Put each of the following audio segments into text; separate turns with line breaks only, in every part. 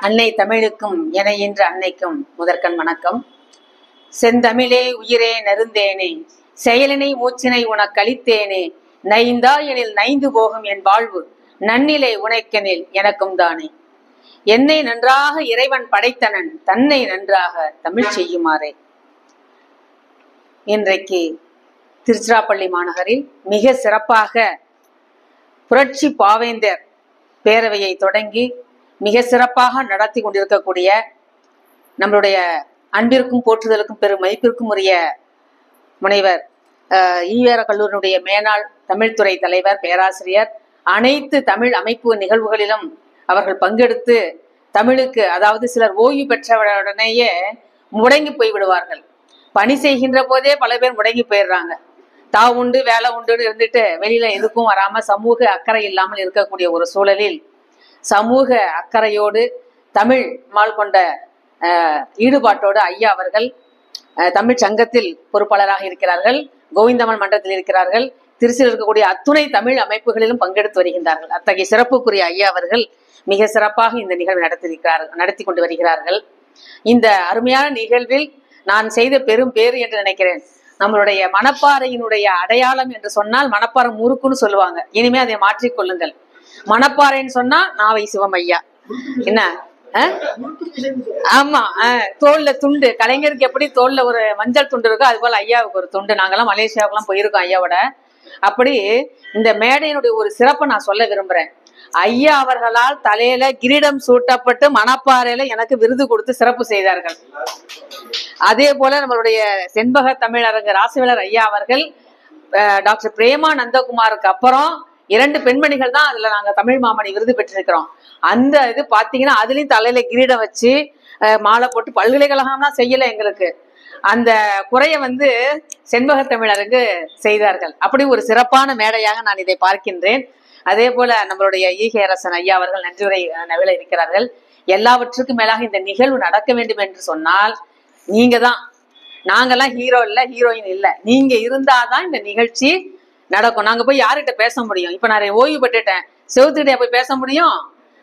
அன்னை தமிழுக்கும் எனையின்ற அன்னைக்கும் முதற்கண் வணக்கம். செந்தமிழே உயிரே நெருந்தேனே, செயலினை மூச்சினை உனக்களித்தேனே, நைந்தா எனில் நைந்து போகும் என் வாழ்வு, நன்னிலை உனைக்கெனில் எனக்கும் தானே. என்னை நன்றாக இறைவன் படைத்தனன், தன்னை நன்றாக தமிழ் செய்யுமாறே. இன்றைக்கு திருச்சிராப்பள்ளி மாநகரில் மிக சிறப்பாக புரட்சி பாவேந்தர் பேரவையை தொடங்கி மிக சிறப்பாக நடத்தி கொண்டிருக்கக்கூடிய நம்மளுடைய அன்பிற்கும் போற்றுதலுக்கும் பெரும் மதிப்பிற்கும் உரிய முனைவர் ஈவேர கல்லூரியினுடைய மேனாள் தமிழ்துறை தலைவர் பேராசிரியர் அனைத்து தமிழ் அமைப்பு நிகழ்வுகளிலும் அவர்கள் பங்கெடுத்து தமிழுக்கு, அதாவது சிலர் ஓய்வு பெற்றவுடனேயே முடங்கி போய் விடுவார்கள். பணி செய்கின்ற போதே பல பேர் முடங்கி போயிடுறாங்க. தான் உண்டு வேலை உண்டுன்னு இருந்துட்டு வெளியில எதுக்கும் வராம சமூக அக்கறை இல்லாமல் இருக்கக்கூடிய ஒரு சூழலில் சமூக அக்கறையோடு தமிழ் மால் கொண்ட ஈடுபாட்டோடு ஐயா அவர்கள் தமிழ் சங்கத்தில் பொறுப்பாளராக இருக்கிறார்கள், கோவிந்தம்மாள் மன்றத்தில் இருக்கிறார்கள், திருச்சியில் இருக்கக்கூடிய அத்துணை தமிழ் அமைப்புகளிலும் பங்கெடுத்து வருகின்றார்கள். அத்தகைய சிறப்புக்குரிய ஐயா அவர்கள் மிக சிறப்பாக இந்த நிகழ்வு நடத்தி கொண்டு வருகிறார்கள். இந்த அருமையான நிகழ்வில் நான் செய்த பெரும் பேறு என்று நினைக்கிறேன். நம்மளுடைய மணப்பாறையினுடைய அடையாளம் என்று சொன்னால் மணப்பாறை முறுக்குன்னு சொல்லுவாங்க. இனிமே அதை மாற்றிக்கொள்ளுங்கள். மணப்பாறைன்னு சொன்னா நாவை சிவம் ஐயா. என்ன ஆமா, தோல்ல துண்டு, கலைஞருக்கு எப்படி தோல்ல ஒரு மஞ்சள் துண்டு இருக்கோ அது போல ஐயாவுக்கு ஒரு துண்டு. நாங்கெல்லாம் மலேசியாவுக்குலாம் போயிருக்கோம் ஐயாவோட. அப்படி இந்த மேடையினுடைய ஒரு சிறப்பை நான் சொல்ல விரும்புறேன். ஐயா அவர்களால் தலையில கிரீடம் சூட்டப்பட்டு மணப்பாறையில எனக்கு விருது கொடுத்து சிறப்பு செய்தார்கள். அதே போல நம்மளுடைய செண்பக தமிழரங்க ராசவேலர் ஐயா அவர்கள் டாக்டர் பிரேமா நந்தகுமாருக்கு அப்புறம் 2 பெண்மணிகள் தான் அதுல நாங்க தமிழ் மாமணி விருது பெற்றிருக்கிறோம். அந்த இது பாத்தீங்கன்னா அதுலயும் தலையில கிரீடம் வச்சு மாலை போட்டு பல்கலைக்கழகம்லாம் செய்யல. எங்களுக்கு அந்த குறைய செண்பக தமிழருக்கு செய்தார்கள். அப்படி ஒரு சிறப்பான மேடையாக நான் இதை பார்க்கின்றேன். அதே போல நம்மளுடைய ஈகே அரசன் ஐயா அவர்கள் நன்றியுரை நவில இருக்கிறார்கள். எல்லாவற்றுக்கும் மேலாக இந்த நிகழ்வு நடக்க வேண்டும் என்று சொன்னால் நீங்க தான். நாங்கெல்லாம் ஹீரோ இல்ல, ஹீரோயின் இல்ல, நீங்க இருந்தாதான் இந்த நிகழ்ச்சி நடக்கும். நாங்க போய் யார்கிட்ட பேச முடியும்? இப்ப நான் ஓய்வு பெற்றுட்டேன், செவுத்துக்கிட்டே போய் பேச முடியும்?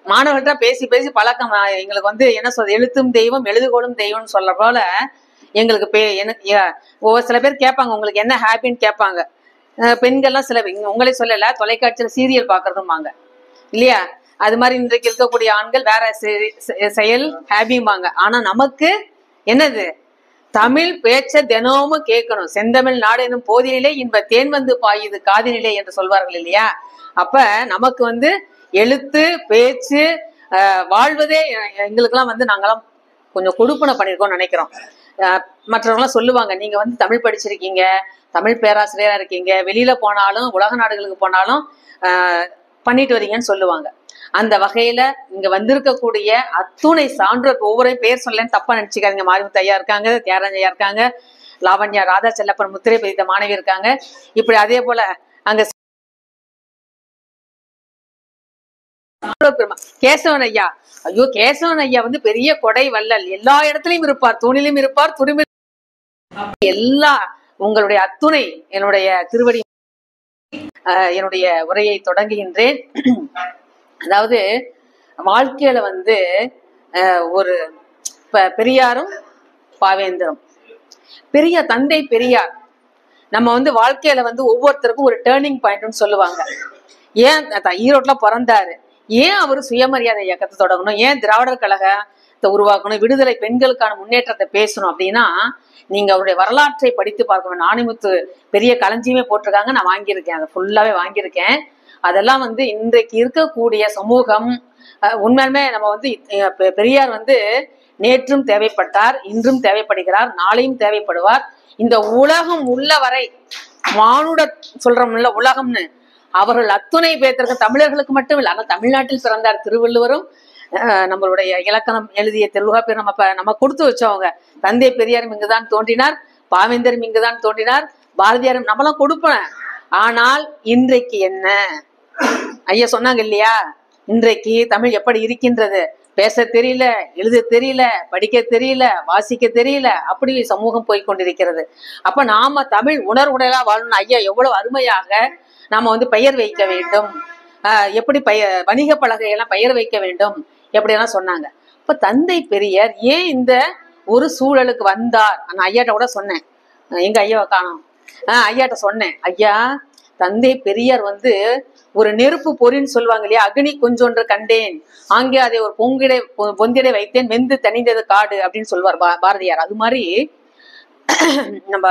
மாணவர்கள்ட்ட பேசி பேசி பழக்கம். எங்களுக்கு என்ன சொல்றது, எழுத்தும் தெய்வம் எழுதுகோளும் தெய்வம்னு சொல்ற போல எங்களுக்கு எனக்கு ஒவ்வொரு சில பேர் கேட்பாங்க உங்களுக்கு என்ன ஹாப்பின்னு கேட்பாங்க. பெண்கள்லாம் சில உங்களே சொல்லல, தொலைக்காட்சியில சீரியல் பாக்குறதுமாங்க இல்லையா? அது மாதிரி இன்றைக்கு இருக்கக்கூடிய ஆண்கள் வேற செயல் ஹாப்பிம்பாங்க. ஆனா நமக்கு என்னது, தமிழ் பேச்ச தினமும் கேட்கணும். செந்தமிழ் நாடு எனும் போதினிலே இன்ப தேன் பாயுது காதினிலே என்று சொல்வார்கள் இல்லையா? அப்ப நமக்கு எழுத்து பேச்சு வாழ்வதே எங்களுக்கெல்லாம் நாங்கெல்லாம் கொஞ்சம் கொடுப்பனை பண்ணிருக்கோம்னு நினைக்கிறோம். மற்றவங்களாம் சொல்லுவாங்க, நீங்க தமிழ் படிச்சிருக்கீங்க, தமிழ் பேராசிரியரா இருக்கீங்க, வெளியில போனாலும் உலக நாடுகளுக்கு போனாலும் பண்ணிட்டு வரீங்கன்னு சொல்லுவாங்க. அந்த வகையில இங்க வந்திருக்கக்கூடிய அத்துணை சான்றோர், ஒவ்வொரு பேர் சொல்லேன்னு தப்பா நினைச்சுக்காதீங்க. மாரிமுத்து ஐயா இருக்காங்க, தியாகராஜன் ஐயா இருக்காங்க, லாவண்யா, ராதா செல்லப்பன், முத்திரை பதித்த மாணவி இருக்காங்க. இப்படி அதே போல அங்க கேசவன் ஐயா, ஐயோ கேசவன் ஐயா பெரிய கொடை வள்ளல், எல்லா இடத்துலயும் இருப்பார், தூணிலும் இருப்பார், துரும்பிலும் எல்லா உங்களுடைய அத்துணை என்னுடைய திருவடி என்னுடைய உரையை தொடங்குகின்றேன். அதாவது வாழ்க்கையில ஒரு பெரியாரும் பாவேந்தரும், தந்தை பெரியார் நம்ம வாழ்க்கையில ஒவ்வொருத்தருக்கும் ஒரு டேர்னிங் பாயிண்ட்னு சொல்லுவாங்க. ஏன் ஈரோட்ல பிறந்தாரு, ஏன் அவரு சுயமரியாதை இயக்கத்தை தொடங்கணும், ஏன் திராவிடர் கழகத்தை உருவாக்கணும், விடுதலை பெண்களுக்கான முன்னேற்றத்தை பேசணும் அப்படின்னா நீங்க அவருடைய வரலாற்றை படித்து பார்க்கணும். நாணிமுத்து பெரிய களஞ்சியமே போட்டிருக்காங்க, நான் வாங்கியிருக்கேன், அதை ஃபுல்லாவே வாங்கியிருக்கேன். அதெல்லாம் இன்றைக்கு இருக்கக்கூடிய சமூகம் உண்மையுமே நம்ம பெரியார் நேற்றும் தேவைப்பட்டார், இன்றும் தேவைப்படுகிறார், நாளையும் தேவைப்படுவார். இந்த உலகம் உள்ள வரை மானுட சொல்றோம்ல உலகம்னு, அவர்கள் அத்துணை பேத்திற்கு தமிழர்களுக்கு மட்டும் இல்லை, ஆனால் தமிழ்நாட்டில் பிறந்தார் திருவள்ளுவரும், நம்மளுடைய இலக்கணம் எழுதிய தொல்காப்பியர் நம்ம கொடுத்து வச்சவங்க. தந்தை பெரியாரும் இங்குதான் தோன்றினார், பாவேந்தரும் இங்குதான் தோன்றினார், பாரதியாரும் நம்மளாம் கொடுப்பேன். ஆனால் இன்றைக்கு என்ன ஐயா சொன்னாங்க இல்லையா, இன்றைக்கு தமிழ் எப்படி இருக்கின்றது, பேச தெரியல, எழுத தெரியல, படிக்க தெரியல, வாசிக்க தெரியல, அப்படி சமூகம் போய்கொண்டிருக்கிறது. அப்ப நாம தமிழ் உணர்வுடலா வாழணும். ஐயா எவ்வளவு அருமையாக நாம பெயர் வைக்க வேண்டும், எப்படி வணிக பலகையெல்லாம் பெயர் வைக்க வேண்டும் எப்படியெல்லாம் சொன்னாங்க. இப்ப தந்தை பெரியார் ஏன் இந்த ஒரு சூழலுக்கு வந்தார்? நான் ஐயாட்ட கூட சொன்னேன், எங்க ஐயாவை காணோம். ஐயாட்ட சொன்னேன், ஐயா தந்தை பெரியார் வந்து ஒரு நெருப்பு பொறின்னு சொல்லுவாங்க இல்லையா, அக்னி கொஞ்சொன்று கண்டேன் ஆங்கே அதை ஒரு பொந்திடை வைத்தேன் வெந்து தனிந்தது காடு அப்படின்னு சொல்லுவார் பாரதியார். அது மாதிரி நம்ம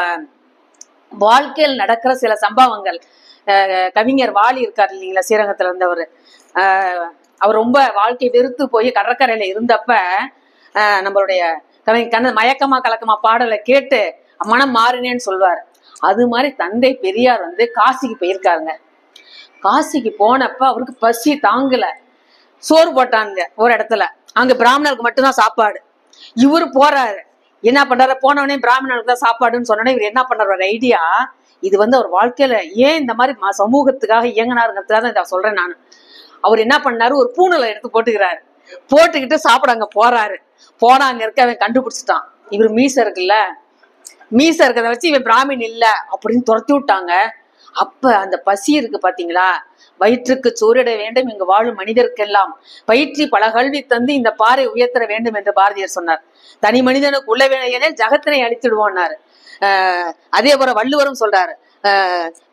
வாழ்க்கையில் நடக்கிற சில சம்பவங்கள், கவிஞர் வாலி இருக்காரு இல்லைங்களா, ஸ்ரீரங்கத்துல இருந்தவர், அவர் ரொம்ப வாழ்க்கை வெறுத்து போய் கடற்கரையில இருந்தப்ப நம்மளுடைய மயக்கமா கலக்கமா பாடலை கேட்டு மனம் மாறினேன்னு சொல்வார். அது மாதிரி தந்தை பெரியார் வந்து காசிக்கு போயிருக்காருங்க. காசிக்கு போனப்ப அவருக்கு பசி தாங்கல, சோறு போட்டாங்க ஒரு இடத்துல, அங்க பிராமணருக்கு மட்டும்தான் சாப்பாடு. இவரு போறாரு, என்ன பண்றாரு, போனவனே பிராமணருக்கு தான் சாப்பாடுன்னு சொன்னோன்னே இவர் என்ன பண்றாரு, ஒரு ஐடியா. இது வந்து அவர் வாழ்க்கையில ஏன் இந்த மாதிரி சமூகத்துக்காக இயங்கினாருங்கிறதுக்காக இதை சொல்றேன் நான். அவர் என்ன பண்ணாரு, ஒரு பூணலை எடுத்து போட்டுக்கிறாரு, போட்டுக்கிட்டு சாப்பிட அங்க போறாரு. போனா அங்க இருக்க அவன் கண்டுபிடிச்சிட்டான், இவர் மீச இருக்குல்ல, மீச இருக்கிறத வச்சு இவன் பிராமின் இல்ல அப்படின்னு துரத்தி விட்டாங்க. அப்ப அந்த பசி இருக்கு பாத்தீங்களா, வயிற்றுக்கு சோறிட வேண்டும் இங்கு வாழும் மனிதருக்கெல்லாம் பயிற்சி பல கல்வி தந்து இந்த பாறை உயர்த்தர வேண்டும் என்று பாரதியார் சொன்னார். தனி மனிதனுக்கு உள்ள வேணையனே ஜகத்தினை அழித்திடுவோம்னாரு. அதே போல வள்ளுவரும் சொல்றாரு,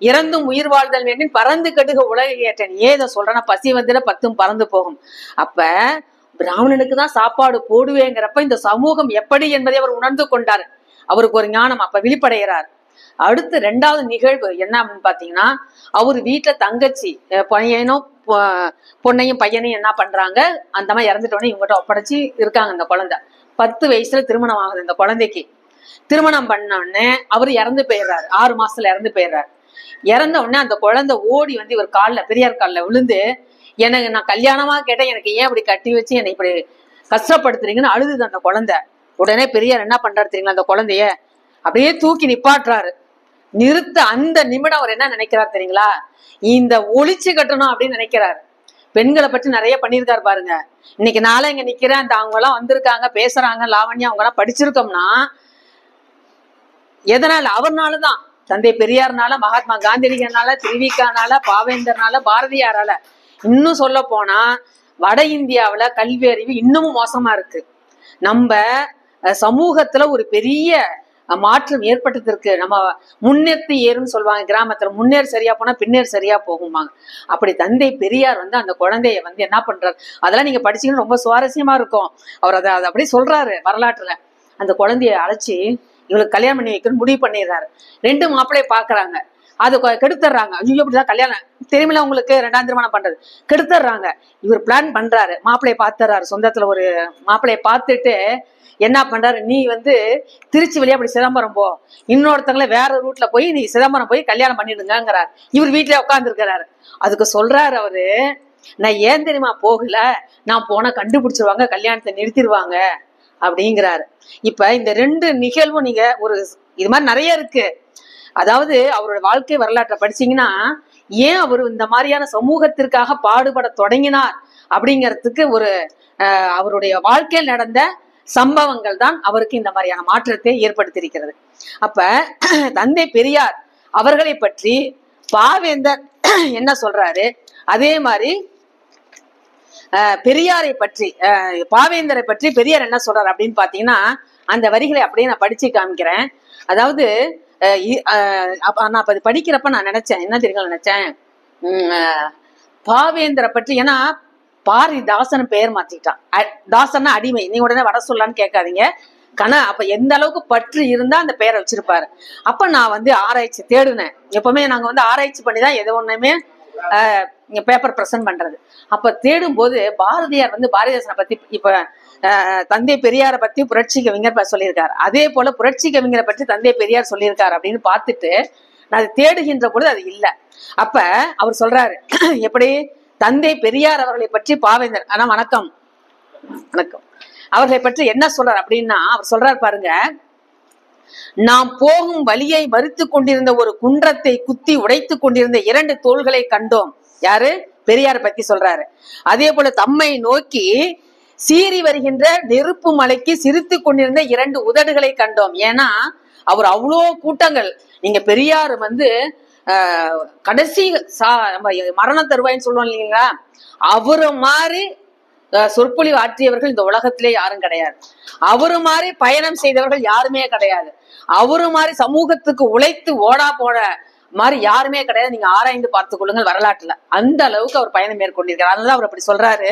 இறந்தும் உயிர் வாழ்தல் வேண்டும் பறந்து கடுக உலக ஏற்றேன். ஏதை சொல்றேன்னா, பசி வந்துட 10 பறந்து போகும். அப்ப பிராமணனுக்கு தான் சாப்பாடு போடுவேங்கிறப்ப இந்த சமூகம் எப்படி என்பதை அவர் உணர்ந்து கொண்டார். அவருக்கு ஒரு ஞானம் அப்ப விழிப்படைகிறார். அடுத்து 2வது நிகழ்வு என்ன அப்படின்னு பாத்தீங்கன்னா, அவரு வீட்டுல தங்கச்சி பொண்ணையும் பையனையும் என்ன பண்றாங்க, அந்த மாதிரி இறந்துட்டோன்னே இவங்ககிட்ட ஒப்படைச்சு இருக்காங்க. அந்த குழந்தை 10 வயசுல திருமணம் ஆகுது. இந்த குழந்தைக்கு திருமணம் பண்ண உடனே அவர் இறந்து போயிடுறாரு, 6 மாசத்துல இறந்து போயிடுறாரு. இறந்த உடனே அந்த குழந்தை ஓடி வந்து இவர் காலில், பெரியார் காலில் விழுந்து, எனக்கு நான் கல்யாணமா கேட்டேன், எனக்கு ஏன் அப்படி கட்டி வச்சு என்னை இப்படி கஷ்டப்படுத்துறீங்கன்னு அழுதுது அந்த குழந்தை. உடனே பெரியார் என்ன பண்றாரு தெரியுங்களா, அந்த குழந்தைய அப்படியே தூக்கி நிப்பாட்டுறாரு. நிறுத்த அந்த நிமிடம் அவர் என்ன நினைக்கிறார் தெரியுங்களா, இந்த ஒளிச்சு கட்டணும் அப்படின்னு நினைக்கிறாரு. பெண்களை பற்றி நிறைய பண்ணியிருக்காரு பாருங்க. இன்னைக்கு நாளை இங்க நிக்கிறேன், அந்த அவங்க எல்லாம் வந்திருக்காங்க பேசுறாங்க, லாவண்யா அவங்க எல்லாம் படிச்சிருக்கோம்னா எதனால? அவர்னாலதான், தந்தை பெரியார்னால, மகாத்மா காந்தியடிகனால, திருவிக்கானால, பாவேந்தர்னால, பாரதியாரால. இன்னும் சொல்ல போனா வட இந்தியாவுல கல்வி அறிவு இன்னமும் மோசமா இருக்கு. நம்ம சமூகத்துல ஒரு பெரிய மாற்றம் ஏற்பட்டதற்கு நம்ம முன்னேற்றி ஏறுன்னு சொல்லுவாங்க கிராமத்துல, முன்னேறு சரியா போனா பின்னேறு சரியா போகுமாங்க. அப்படி தந்தை பெரியார் வந்து அந்த குழந்தைய வந்து என்ன பண்றாரு, அதெல்லாம் நீங்க படிச்சீங்கன்னா ரொம்ப சுவாரஸ்யமா இருக்கும். அவர் அதை அப்படி சொல்றாரு வரலாற்றுல. அந்த குழந்தைய அழைச்சி இவளுக்கு கல்யாணம் பண்ணி வைக்கணும்னு முடிவு பண்ணிடுறாரு. 2 மாப்பிள்ளைய பாக்குறாங்க, அது கெடுத்துறாங்க. ஐயோ இப்படிதான் கல்யாணம் தெரியுமில்ல உங்களுக்கு, 2ஆம் திருமணம் பண்றது கெடுத்துறாங்க. இவர் பிளான் பண்றாரு, மாப்பிள்ளைய பாத்துறாரு, சொந்தத்துல ஒரு மாப்பிள்ளைய பார்த்துட்டு என்ன பண்றாரு, நீ வந்து திருச்சி வழியா அப்படி சிதம்பரம் போ, இன்னொருத்தங்களை வேற ரூட்ல போய் நீ சிதம்பரம் போய் கல்யாணம் பண்ணிடுங்கிறார். இவர் வீட்டுல உட்கார்ந்து இருக்கிறாரு. அதுக்கு சொல்றாரு அவரு, நான் ஏன் தெரியுமா போகல, நான் போனா கண்டுபிடிச்சிருவாங்க, கல்யாணத்தை நிறுத்திடுவாங்க அப்படிங்கிறாரு. இப்ப இந்த 2 நிகழ்வும் நீங்க ஒரு இது மாதிரி நிறைய இருக்கு. அதாவது அவரோட வாழ்க்கை வரலாற்றை படிச்சீங்கன்னா, ஏன் அவர் இந்த மாதிரியான சமூகத்திற்காக பாடுபட தொடங்கினார் அப்படிங்கிறதுக்கு ஒரு அவருடைய வாழ்க்கையில் நடந்த சம்பவங்கள் தான் அவருக்கு இந்த மாதிரியான மாற்றத்தை ஏற்படுத்தியிருக்கிறது. அப்ப தந்தை பெரியார் அவர்களை பற்றி பாவேந்தர் என்ன சொல்றாரு, அதே மாதிரி பெரியாரை பற்றி பாவேந்தரை பற்றி பெரியார் என்ன சொல்றாரு அப்படின்னு பாத்தீங்கன்னா, அந்த வரிகளை அப்படியே நான் படிச்சு காமிக்கிறேன். அதாவது நான் அப்ப படிக்கிறப்ப நான் நினைச்சேன், என்ன தெரியுங்களா நினைச்சேன், பாவேந்தரை பற்றி, ஏன்னா பாரதிதாசன் பெயர் மாத்திட்டான். தாசன்னா அடிமை, நீங்க உடனே வட சொல்லான்னு கேட்காதீங்க. அப்ப எந்த அளவுக்கு பற்று இருந்தா அந்த பெயரை வச்சிருப்பாரு. அப்ப நான் வந்து ஆராய்ச்சி தேடுனேன். எப்பவுமே நாங்க வந்து ஆராய்ச்சி பண்ணிதான் எது ஒண்ணுமே பேப்பர் பிரசன்ட் பண்றது. அப்ப தேடும் போது பாரதியார் வந்து பாரதிதாசனை பத்தி, இப்ப தந்தை பெரியாரை பத்தி புரட்சி கவிஞர் சொல்லியிருக்காரு, அதே போல புரட்சி கவிஞரை பற்றி தந்தை பெரியார் சொல்லியிருக்காரு அப்படின்னு பார்த்துட்டு நான் தேடுகின்ற பொழுது அது இல்லை. அப்ப அவர் சொல்றாரு, எப்படி தந்தை பெரியார் அவர்களை பற்றி பாவேந்தர், ஆனா வணக்கம் வணக்கம், அவர்களை பற்றி என்ன சொல்றார் அப்படின்னா, அவர் சொல்றாரு பாருங்க, நாம் போகும் வழியை மறுத்து கொண்டிருந்த ஒரு குன்றத்தை குத்தி உடைத்து கொண்டிருந்த 2 தோள்களை கண்டோம். யாரு? பெரியாரை பத்தி சொல்றாரு. அதே போல தம்மை நோக்கி சீறி வருகின்ற நெருப்பு மலைக்கு சிரித்து கொண்டிருந்த 2 உதடுகளை கண்டோம். ஏன்னா அவர் அவ்வளோ கூட்டங்கள், நீங்க பெரியார் வந்து கடைசி மரண தருவாயின்னு சொல்லுவோம் இல்லைங்களா, அவரு மாதிரி சொற்பொழிவு ஆற்றியவர்கள் இந்த உலகத்திலே யாரும் கிடையாது. அவரு மாதிரி பயணம் செய்தவர்கள் யாருமே கிடையாது. அவரு மாதிரி சமூகத்துக்கு உழைத்து ஓடா போன மாதிரி யாருமே கிடையாது. நீங்க ஆராய்ந்து பார்த்துக் கொள்ளுங்கள் வரலாற்றுல. அந்த அளவுக்கு அவர் பயணம் மேற்கொண்டிருக்கிறார். அதனால அவர் அப்படி சொல்றாரு,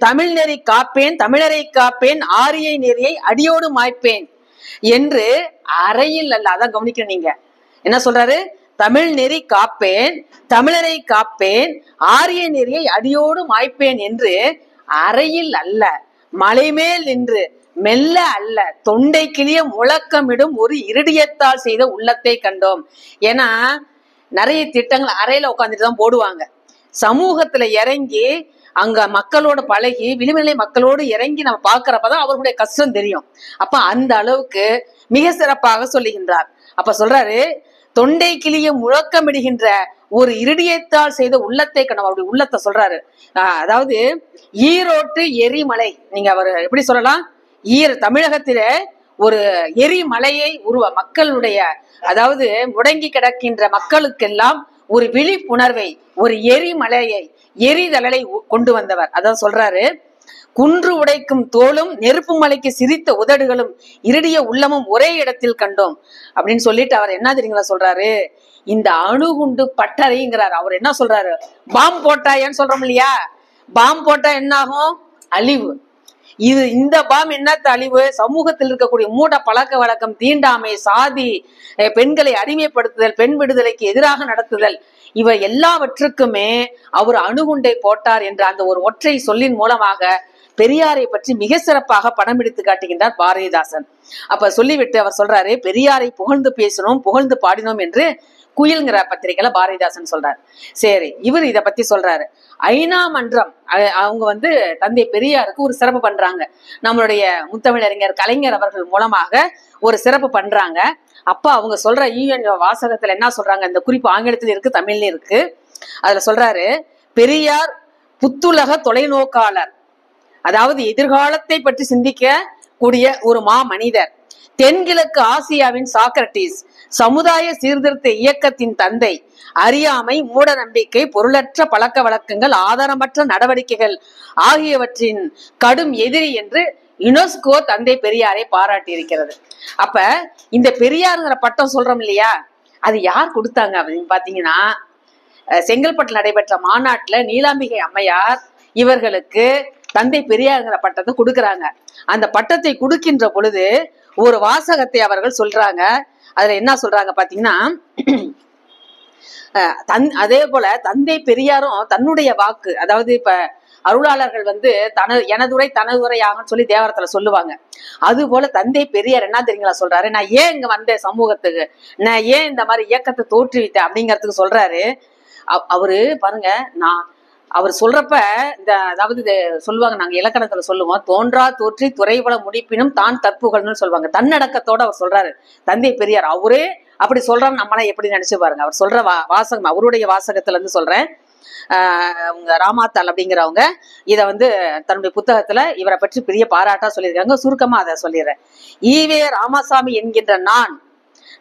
தமிழ் நெறி காப்பேன், தமிழரை காப்பேன், ஆரிய நெறியை அடியோடு மாய்ப்பேன் என்று அறையில் அல்ல. அதான் கவனிக்கணும். நீங்க என்ன சொல்றாரு? தமிழ் நெறி காப்பேன், தமிழரை காப்பேன், ஆரிய நெறியை அடியோடு மாய்ப்பேன் என்று அறையில் அல்ல, மலைமேல் நின்று மெல்ல அல்ல, தொண்டை கிளிய முழக்கமிடும் ஒரு இருடியத்தால் செய்த உள்ளத்தை கண்டோம். ஏன்னா நிறைய திட்டங்கள் அறையில உட்காந்துட்டு தான் போடுவாங்க. சமூகத்துல இறங்கி அங்க மக்களோட பழகி விளிம்புநிலை மக்களோடு இறங்கி நம்ம பாக்குறப்பதான் அவர்களுடைய கஷ்டம் தெரியும். அப்ப அந்த அளவுக்கு மிக சிறப்பாக சொல்லுகின்றார். அப்ப சொல்றாரு, தொண்டை கிளிய முழக்கமிடுகின்ற ஒரு இருடியத்தால் செய்த உள்ளத்தை கண்டோம். அப்படி உள்ளத்தை சொல்றாரு. அதாவது ஈரோட்டு எரிமலை, நீங்க அவர் எப்படி சொல்லலாம், தமிழகத்தில ஒரு எரிமலையை மக்களுடைய, அதாவது முடங்கி கிடக்கின்ற மக்களுக்கெல்லாம் ஒரு விழிப்புணர்வை, ஒரு எரிமலையை, எரிதலை கொண்டு வந்தவர். அதான் சொல்றாரு, குன்று உடைக்கும் தோளும் நெருப்பு மலைக்கு சிரித்த உதடுகளும் இருடிய உள்ளமும் ஒரே இடத்தில் கண்டோம் அப்படின்னு சொல்லிட்டு அவர் என்ன தெரியுங்களா சொல்றாரு, இந்த அணுகுண்டு பட்டறைங்கிறார். அவர் என்ன சொல்றாரு, பாம்பு போட்டாயன்னு சொல்றோம் இல்லையா, பாம்பு போட்டா என்ன ஆகும்? அழிவு. இந்த பாம் என்னத்த அழிவு? சமூகத்தில் இருக்கக்கூடிய மூட பழக்க வழக்கம், தீண்டாமை, சாதி, பெண்களை அடிமைப்படுத்துதல், பெண் விடுதலைக்கு எதிராக நடத்துதல், இவை எல்லாவற்றுக்குமே அவர் அணுகுண்டை போட்டார் என்ற அந்த ஒரு ஒற்றை சொல்லின் மூலமாக பெரியாரை பற்றி மிக சிறப்பாக படம் எடுத்து காட்டுகின்றார் பாரதிதாசன். அப்ப சொல்லிவிட்டு அவர் சொல்றாரு, பெரியாரை புகழ்ந்து பேசினோம், புகழ்ந்து பாடினோம் என்று குயில்ங்கிற பத்திரிகையில பாரதிதாசன் சொல்றாரு. சரி, இவர் இத பத்தி சொல்றாரு. ஐநா மன்றம் அவங்க தந்தை பெரியாருக்கு ஒரு சிறப்பு பண்றாங்க. நம்மளுடைய முத்தமிழறிஞர் கலைஞர் அவர்கள் மூலமாக ஒரு சிறப்பு பண்றாங்க. அப்ப அவங்க சொல்ற யூஎன் வாசகத்துல என்ன சொல்றாங்க, இந்த குறிப்பு ஆங்கிலத்தில் இருக்கு, தமிழ்ல இருக்கு. அதுல சொல்றாரு, பெரியார் புத்துலக தொலைநோக்காளர், அதாவது எதிர்காலத்தை பற்றி சிந்திக்க கூடிய ஒரு மா மனிதர், தென்கிழக்கு ஆசியாவின் சாக்ரட்டிஸ், சமுதாய சீர்திருத்த இயக்கத்தின் தந்தை, அறியாமை, மூட நம்பிக்கை, பொருளற்ற பழக்க வழக்கங்கள், ஆதாரமற்ற நடவடிக்கைகள் ஆகியவற்றின் கடும் எதிரி என்று யுனெஸ்கோ தந்தை பெரியாரை பாராட்டி இருக்கிறது. அப்ப இந்த பெரியாருங்கிற பட்டம் சொல்றோம் இல்லையா, அது யார் கொடுத்தாங்க அப்படின்னு பாத்தீங்கன்னா, செங்கல்பட்டில் நடைபெற்ற மாநாட்டுல நீலாம்பிகை அம்மையார் இவர்களுக்கு தந்தை பெரியாருங்கிற பட்டத்தை கொடுக்கறாங்க. அந்த பட்டத்தை கொடுக்கின்ற பொழுது ஒரு வாசகத்தை அவர்கள் சொல்றாங்க. அதுல என்ன சொல்றாங்க பாத்தீங்கன்னா, அதே போல தந்தை பெரியாரும் தன்னுடைய வாக்கு, அதாவது இப்ப அருளாளர்கள் எனதுரை தனதுரையாகன்னு சொல்லி தேவாரத்துல சொல்லுவாங்க. அது போல தந்தை பெரியார் என்ன தெரியுங்களா சொல்றாரு, நான் ஏன் இங்க வந்தேன் சமூகத்துக்கு, நான் ஏன் இந்த மாதிரி இயக்கத்தை தோற்றுவித்தேன் அப்படிங்கறதுக்கு சொல்றாரு. அவரு பாருங்க, அவர் சொல்றப்ப அதாவது சொல்லுவாங்க, நாங்க இலக்கணத்துல சொல்லுவோம், தோன்றா தோற்றி துறைவள முடிப்பினும் தான் தற்புகழ்னு சொல்லுவாங்க. தன்னடக்கத்தோட அவர் சொல்றாரு தந்தை பெரியார். அவரே அப்படி சொல்றாரு, நம்மளாம் எப்படி நினைச்சு பாருங்க. அவர் சொல்ற வாசகம், அவருடைய வாசகத்துல இருந்து சொல்றேன். ராமாத்தாள் அப்படிங்கிறவங்க இத தன்னுடைய புத்தகத்துல இவரை பற்றி பெரிய பாராட்டா சொல்லியிருக்காங்க. சுருக்கமா அதை சொல்லிடுறேன். ஈவே ராமசாமி என்கின்ற நான்,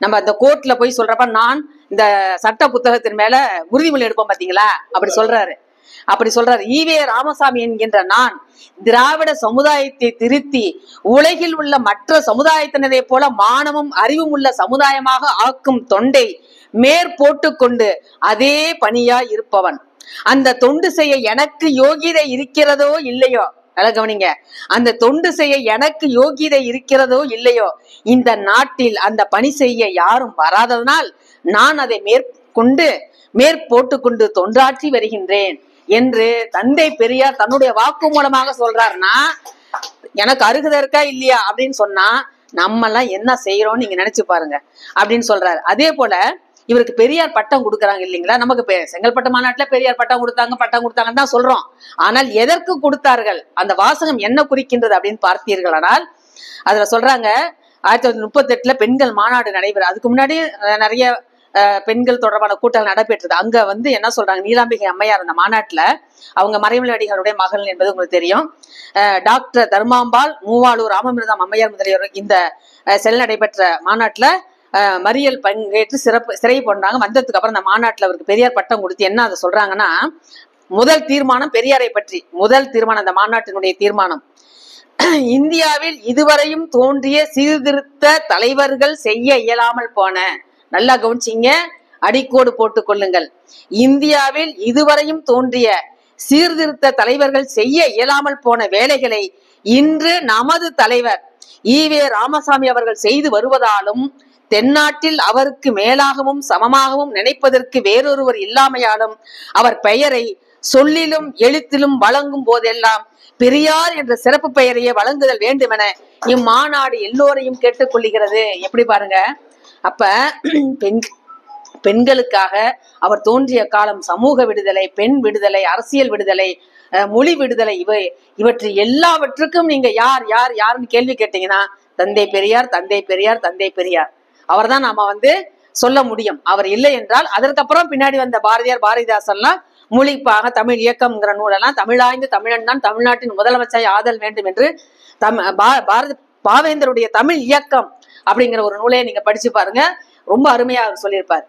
நம்ம இந்த கோர்ட்ல போய் சொல்றப்ப நான் இந்த சட்ட புத்தகத்தின் மேல உறுதிமொழி எடுப்போம் பாத்தீங்களா, அப்படி சொல்றாரு. ஈவே ராமசாமி என்கின்ற நான் திராவிட சமுதாயத்தை திருத்தி உலகில் உள்ள மற்ற சமுதாயத்தினரை போல மானமும் அறிவும் உள்ள சமுதாயமாக ஆக்கும் தொண்டை மேற்போட்டு கொண்டு அதே பணியா இருப்பவன். அந்த தொண்டு செய்ய எனக்கு யோகிதை இருக்கிறதோ இல்லையோ, நல்லா கவனிங்க, அந்த தொண்டு செய்ய எனக்கு யோகிதை இருக்கிறதோ இல்லையோ, இந்த நாட்டில் அந்த பணி செய்ய யாரும் வராததனால் நான் அதை மேற்போட்டு கொண்டு தொண்டாற்றி வருகின்றேன் என்று தந்தை பெரியார் தன்னுடைய வாக்கு மூலமாக சொல்றாருன்னா, எனக்கு அருகதை இருக்கா இல்லையா அப்படின்னு சொன்னா நம்ம எல்லாம் என்ன செய்யறோம்னு நீங்க நினைச்சு பாருங்க அப்படின்னு சொல்றாரு. அதே போல இவருக்கு பெரியார் பட்டம் கொடுக்குறாங்க இல்லைங்களா, நமக்கு செங்கல்பட்டு மாநாட்டுல பெரியார் பட்டம் கொடுத்தாங்கன்னு தான் சொல்றோம். ஆனால் எதற்கு கொடுத்தார்கள், அந்த வாசகம் என்ன குறிக்கின்றது அப்படின்னு பார்த்தீர்களானால் அதுல சொல்றாங்க, 1938 பெண்கள் மாநாடு நடைபெறும். அதுக்கு முன்னாடி நிறைய பெண்கள் தொடர்பான கூட்டங்கள் நடைபெற்றது. அங்க என்ன சொல்றாங்க, நீலாம்பிகை அம்மையார் அந்த மாநாட்டுல, அவங்க மறைமலை அடிகளுடைய மகள் என்பது உங்களுக்கு தெரியும், டாக்டர் தர்மாம்பாள், மூவாளூர் ராமமிர்தம் அம்மையார் முதலியோர் இந்த செல் நடைபெற்ற மாநாட்டுல மறியல் பங்கேற்று சிறை போனாங்க. வந்ததுக்கு அப்புறம் அந்த மாநாட்டுல அவருக்கு பெரியார் பட்டம் கொடுத்து என்ன அதை சொல்றாங்கன்னா, முதல் தீர்மானம் பெரியாரை பற்றி, முதல் தீர்மானம் அந்த மாநாட்டினுடைய தீர்மானம், இந்தியாவில் இதுவரையும் தோன்றிய சீர்திருத்த தலைவர்கள் செய்ய இயலாமல் போன, நல்லா கவனிச்சிங்க, அடிக்கோடு போட்டுக் கொள்ளுங்கள், இந்தியாவில் இதுவரையும் தோன்றிய சீர்திருத்த தலைவர்கள் செய்ய இயலாமல் போன வேலைகளை இன்று நமது தலைவர் ஈவே ராமசாமி அவர்கள் செய்து வருவதாலும், தென்னாட்டில் அவருக்கு மேலாகவும் சமமாகவும் நினைப்பதற்கு வேறொருவர் இல்லாமையாலும், அவர் பெயரை சொல்லிலும் எழுத்திலும் வழங்கும் போதெல்லாம் பெரியார் என்ற சிறப்பு பெயரையே வழங்குதல் வேண்டும் என இம்மாநாடு எல்லோரையும் கேட்டுக்கொள்கிறது. எப்படி பாருங்க. அப்ப பெண்களுக்காக அவர் தோன்றிய காலம் சமூக விடுதலை, பெண் விடுதலை, அரசியல் விடுதலை, மொழி விடுதலை, இவற்றை எல்லாவற்றுக்கும் நீங்க யார் யார் யாருன்னு கேள்வி கேட்டீங்கன்னா தந்தை பெரியார், தந்தை பெரியார், தந்தை பெரியார். அவர் தான் நாம சொல்ல முடியும். அவர் இல்லை என்றால் அதற்கப்புறம் பின்னாடி வந்த பாரதியார், பாரதிதாசன்லாம் மொழிப்பாக தமிழ் இயக்கம்ங்கிற நூலெல்லாம் தமிழாய்ந்து தமிழன் தான் தமிழ்நாட்டின் முதலமைச்சர் ஆதல் வேண்டும் என்று பாவேந்தருடைய தமிழ் இயக்கம் அப்படிங்கிற ஒரு நூலையை நீங்க படிச்சு பாருங்க, ரொம்ப அருமையா அவர் சொல்லியிருப்பார்.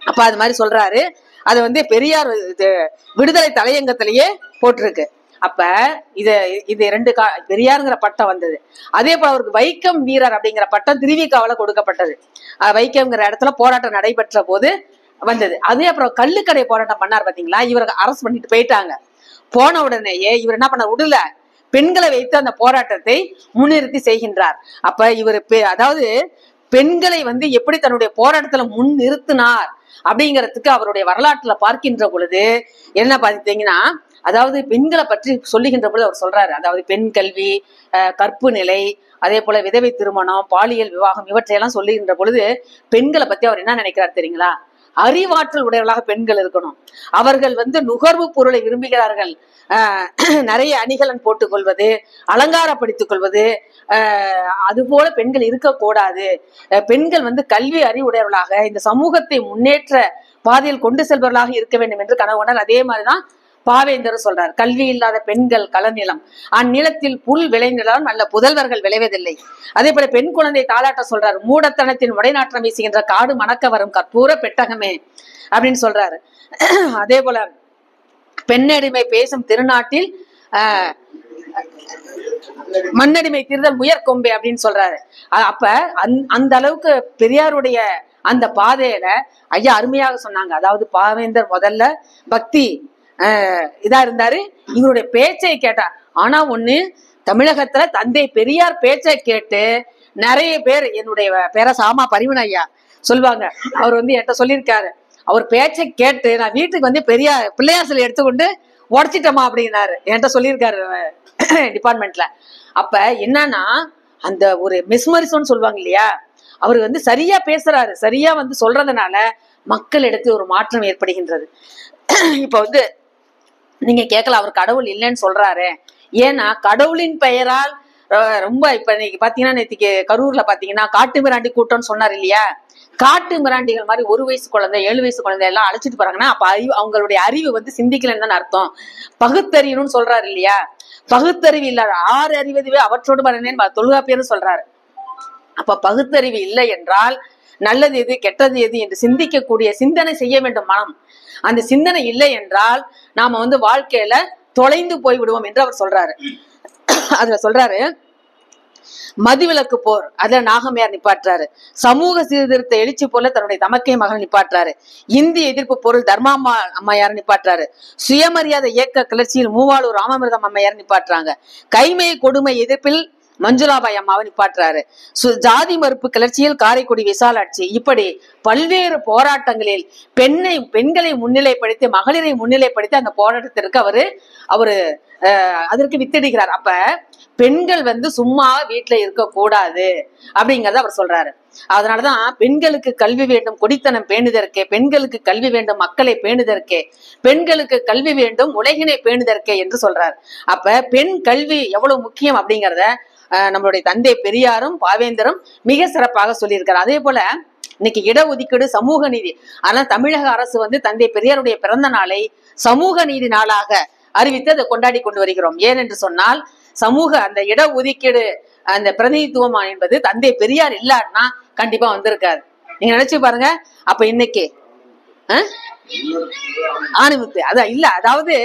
அப்ப அது மாதிரி சொல்றாரு. அது பெரியார் விடுதலை தலையங்கத்திலேயே போட்டிருக்கு. அப்ப இது ரெண்டு பெரியாருங்கிற பட்டம் வந்தது. அதே போல அவருக்கு வைக்கம் வீரர் அப்படிங்கிற பட்டம் திருவிக்காவில கொடுக்கப்பட்டது. வைக்கம்ங்கிற இடத்துல போராட்டம் நடைபெற்ற போது வந்தது. அதே அப்புறம் கள்ளுக்கடை போராட்டம் பண்ணார் பாத்தீங்களா, இவருக்கு அரெஸ்ட் பண்ணிட்டு போயிட்டாங்க. போன உடனேயே இவர் என்ன பண்ண விடல, பெண்களை வைத்து அந்த போராட்டத்தை முன்னிறுத்தி செய்கின்றார். அப்ப இவர் அதாவது பெண்களை எப்படி தன்னுடைய போராட்டத்துல முன் நிறுத்தினார் அப்படிங்கிறதுக்கு அவருடைய வரலாற்றுல பார்க்கின்ற பொழுது என்ன பார்த்தீங்கன்னா, அதாவது பெண்களை பற்றி சொல்லுகின்ற பொழுது அவர் சொல்றாரு, அதாவது பெண் கல்வி, கற்பு நிலை, அதே போல விதவை திருமணம், பாலியல் விவாகம், இவற்றையெல்லாம் சொல்லுகின்ற பொழுது பெண்களை பத்தி அவர் என்ன நினைக்கிறார் தெரியுங்களா? அறிவாற்றல் உடையவர்களாக பெண்கள் இருக்கணும். அவர்கள் நுகர்வு பொருளை விரும்புகிறார்கள். நிறைய அணிகலன் போட்டுக் கொள்வது, அலங்காரப்படுத்திக் கொள்வது, அது போல பெண்கள் இருக்கக்கூடாது. பெண்கள் கல்வி அறிவுடையவர்களாக இந்த சமூகத்தை முன்னேற்ற பாதையில் கொண்டு செல்பவர்களாக இருக்க வேண்டும் என்று கனவுனர். அதே மாதிரிதான் பாவேந்தர் சொல்றார், கல்வி இல்லாத பெண்கள் களநிலம், அந்நிலத்தில் புல் விளைநிலம் நல்ல புதல்வர்கள் விளைவதில்லை. அதே போல பெண் குழந்தை தாளாட்ட சொல்றாரு, மூடத்தனத்தின் உடைநாற்றம் வீசுகின்ற காடு மணக்க வரும் கற்பூர பெட்டகமே அப்படின்னு சொல்றாரு. அதே போல பெண்ணடிமை பேசும் திருநாட்டில் மண்ணடிமை தீர்தல் முயற்கொம்பே அப்படின்னு சொல்றாரு. அப்ப அந்த அளவுக்கு பெரியாருடைய அந்த பாதையில ஐயா அருமையாக சொன்னாங்க. அதாவது பாவேந்தர் முதல்ல பக்தி இதா இருந்தாரு, இவருடைய பேச்சை கேட்டார். ஆனா ஒண்ணு, தமிழகத்துல தந்தை பெரியார் பேச்சை கேட்டு நிறைய பேர், என்னுடைய பேர சாமா பரிவன் ஐயா சொல்லுவாங்க, அவர் என்கிட்ட சொல்லியிருக்காரு, அவர் பேச்சை கேட்டு நான் வீட்டுக்கு பெரியார் பிள்ளையார் சிலை எடுத்துக்கொண்டு உடச்சிட்டோமா அப்படின்னாரு, என்கிட்ட சொல்லியிருக்காரு டிபார்ட்மெண்ட்ல. அப்ப என்னன்னா, அந்த ஒரு மெஸ்மரிசம்னு சொல்லுவாங்க இல்லையா, அவர் சரியா பேசுறாரு, சரியா சொல்றதுனால மக்கள் இடத்துல ஒரு மாற்றம் ஏற்படுகின்றது. இப்ப நீங்க கேட்கலாம், அவர் கடவுள் இல்லைன்னு சொல்றாரு. ஏன்னா கடவுளின் பெயரால் ரொம்ப இப்ப இன்னைக்கு பாத்தீங்கன்னா, நேற்றுக்கு கரூர்ல பாத்தீங்கன்னா காட்டு மிராண்டி கூட்டம்னு சொன்னார் இல்லையா, காட்டு மிராண்டிகள் மாதிரி 1 வயசு குழந்தை 7 வயசு குழந்தை எல்லாம் அழைச்சிட்டு போறாங்கன்னா, அப்ப அவங்களுடைய அறிவு சிந்திக்கலன்னு தான் அர்த்தம். பகுத்தறிவுன்னு சொல்றாரு இல்லையா, பகுத்தறிவு இல்லாத 6 அறிவதுவே அவற்றோடு மறந்தேன் தொல்காப்பியர்னு சொல்றாரு. அப்ப பகுத்தறிவு இல்லை என்றால் நல்லது எது கெட்டது எது என்று சிந்திக்கக்கூடிய சிந்தனை செய்ய வேண்டும் மனம். அந்த சிந்தனை இல்லை என்றால் நாம வாழ்க்கையில தொலைந்து போய் விடுவோம் என்று அவர் சொல்றாரு. அதுல சொல்றாரு, மதுவிலக்கு போர், அதுல நாகமையார் நிப்பாட்டுறாரு. சமூக சீர்திருத்த எழுச்சி போல தன்னுடைய தமக்கை மகன் நிப்பாட்டுறாரு. இந்தி எதிர்ப்பு பொருள் தர்மாம்மா அம்மையார் நிப்பாட்டுறாரு. சுயமரியாதை இயக்க கிளர்ச்சியில் மூவாளூர் ராமமிர்தம் அம்மையார் நிப்பாட்டுறாங்க. கைமை கொடுமை எதிர்ப்பில் மஞ்சுளாபாய் அம்மாவை நிப்பாட்டுறாரு. ஜாதி மறுப்பு கிளர்ச்சியில் காரைக்குடி விசாலாட்சி. இப்படி பல்வேறு போராட்டங்களில் பெண்களை முன்னிலைப்படுத்தி, மகளிரை முன்னிலைப்படுத்தி அந்த போராட்டத்திற்கு அவரு அதற்கு வித்திடுகிறார். அப்ப பெண்கள் சும்மா வீட்டுல இருக்க கூடாது அப்படிங்கறத அவர் சொல்றாரு. அதனாலதான் பெண்களுக்கு கல்வி வேண்டும் கொடித்தனம் பேணுதற்கே, பெண்களுக்கு கல்வி வேண்டும் மக்களை பேணுதற்கே, பெண்களுக்கு கல்வி வேண்டும் உலகினை பேணுதற்கே என்று சொல்றாரு. அப்ப பெண் கல்வி எவ்வளவு முக்கியம் அப்படிங்கறத நம்மளுடைய தந்தை பெரியாரும் பாவேந்தரும் மிக சிறப்பாக சொல்லியிருக்காரு. அதே போல இன்னைக்கு இடஒதுக்கீடு சமூக நீதி, ஆனா தமிழக அரசு தந்தை பெரியாருடைய பிறந்த நாளை சமூக நீதி நாளாக அறிவித்து அதை கொண்டாடி கொண்டு வருகிறோம். ஏனென்று சொன்னால் சமூக அந்த இடஒதுக்கீடு அந்த பிரதிநிதித்துவம் என்பது தந்தை பெரியார் இல்லாருன்னா கண்டிப்பா வந்திருக்காது. நீங்க நினைச்சு பாருங்க. அப்ப இன்னைக்கு ஆணிமுத்து அதான் இல்ல. அதாவது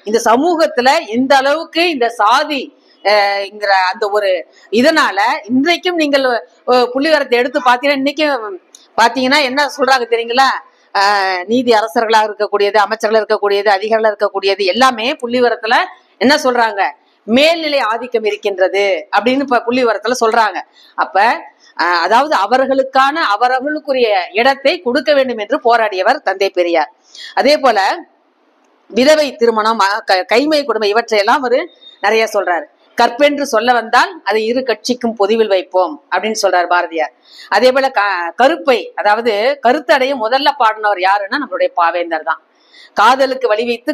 இந்த சமூகத்துல எந்த அளவுக்கு இந்த சாதி அந்த ஒரு இதனால இன்றைக்கும் நீங்கள் புள்ளிவரத்தை எடுத்து பாத்தீங்கன்னா இன்னைக்கும் பாத்தீங்கன்னா என்ன சொல்றாங்க தெரியுங்களா? நீதி அரசர்களாக இருக்கக்கூடியது, அமைச்சர்களா இருக்கக்கூடியது, அதிகாரிகளா இருக்கக்கூடியது எல்லாமே புள்ளிவரத்துல என்ன சொல்றாங்க? மேல்நிலை ஆதிக்கம் இருக்கின்றது அப்படின்னு புள்ளிவரத்துல சொல்றாங்க. அப்ப அதாவது அவர்களுக்குரிய இடத்தை கொடுக்க வேண்டும் என்று போராடியவர் தந்தை பெரியார். அதே போல விதவை திருமணம், கைமை குடும்பம் இவற்றையெல்லாம் ஒரு நிறைய சொல்றாரு. கற்பென்று சொல்ல வந்தால் அதை இரு கட்சிக்கும் பொதுவில் வைப்போம் அப்படின்னு சொல்றாரு பாரதியார். அதே போல கருப்பை, அதாவது கருத்தடைய முதல்ல பாடினவர் யாருன்னா நம்மளுடைய பாவேந்தர் தான். காதலுக்கு வழி வைத்து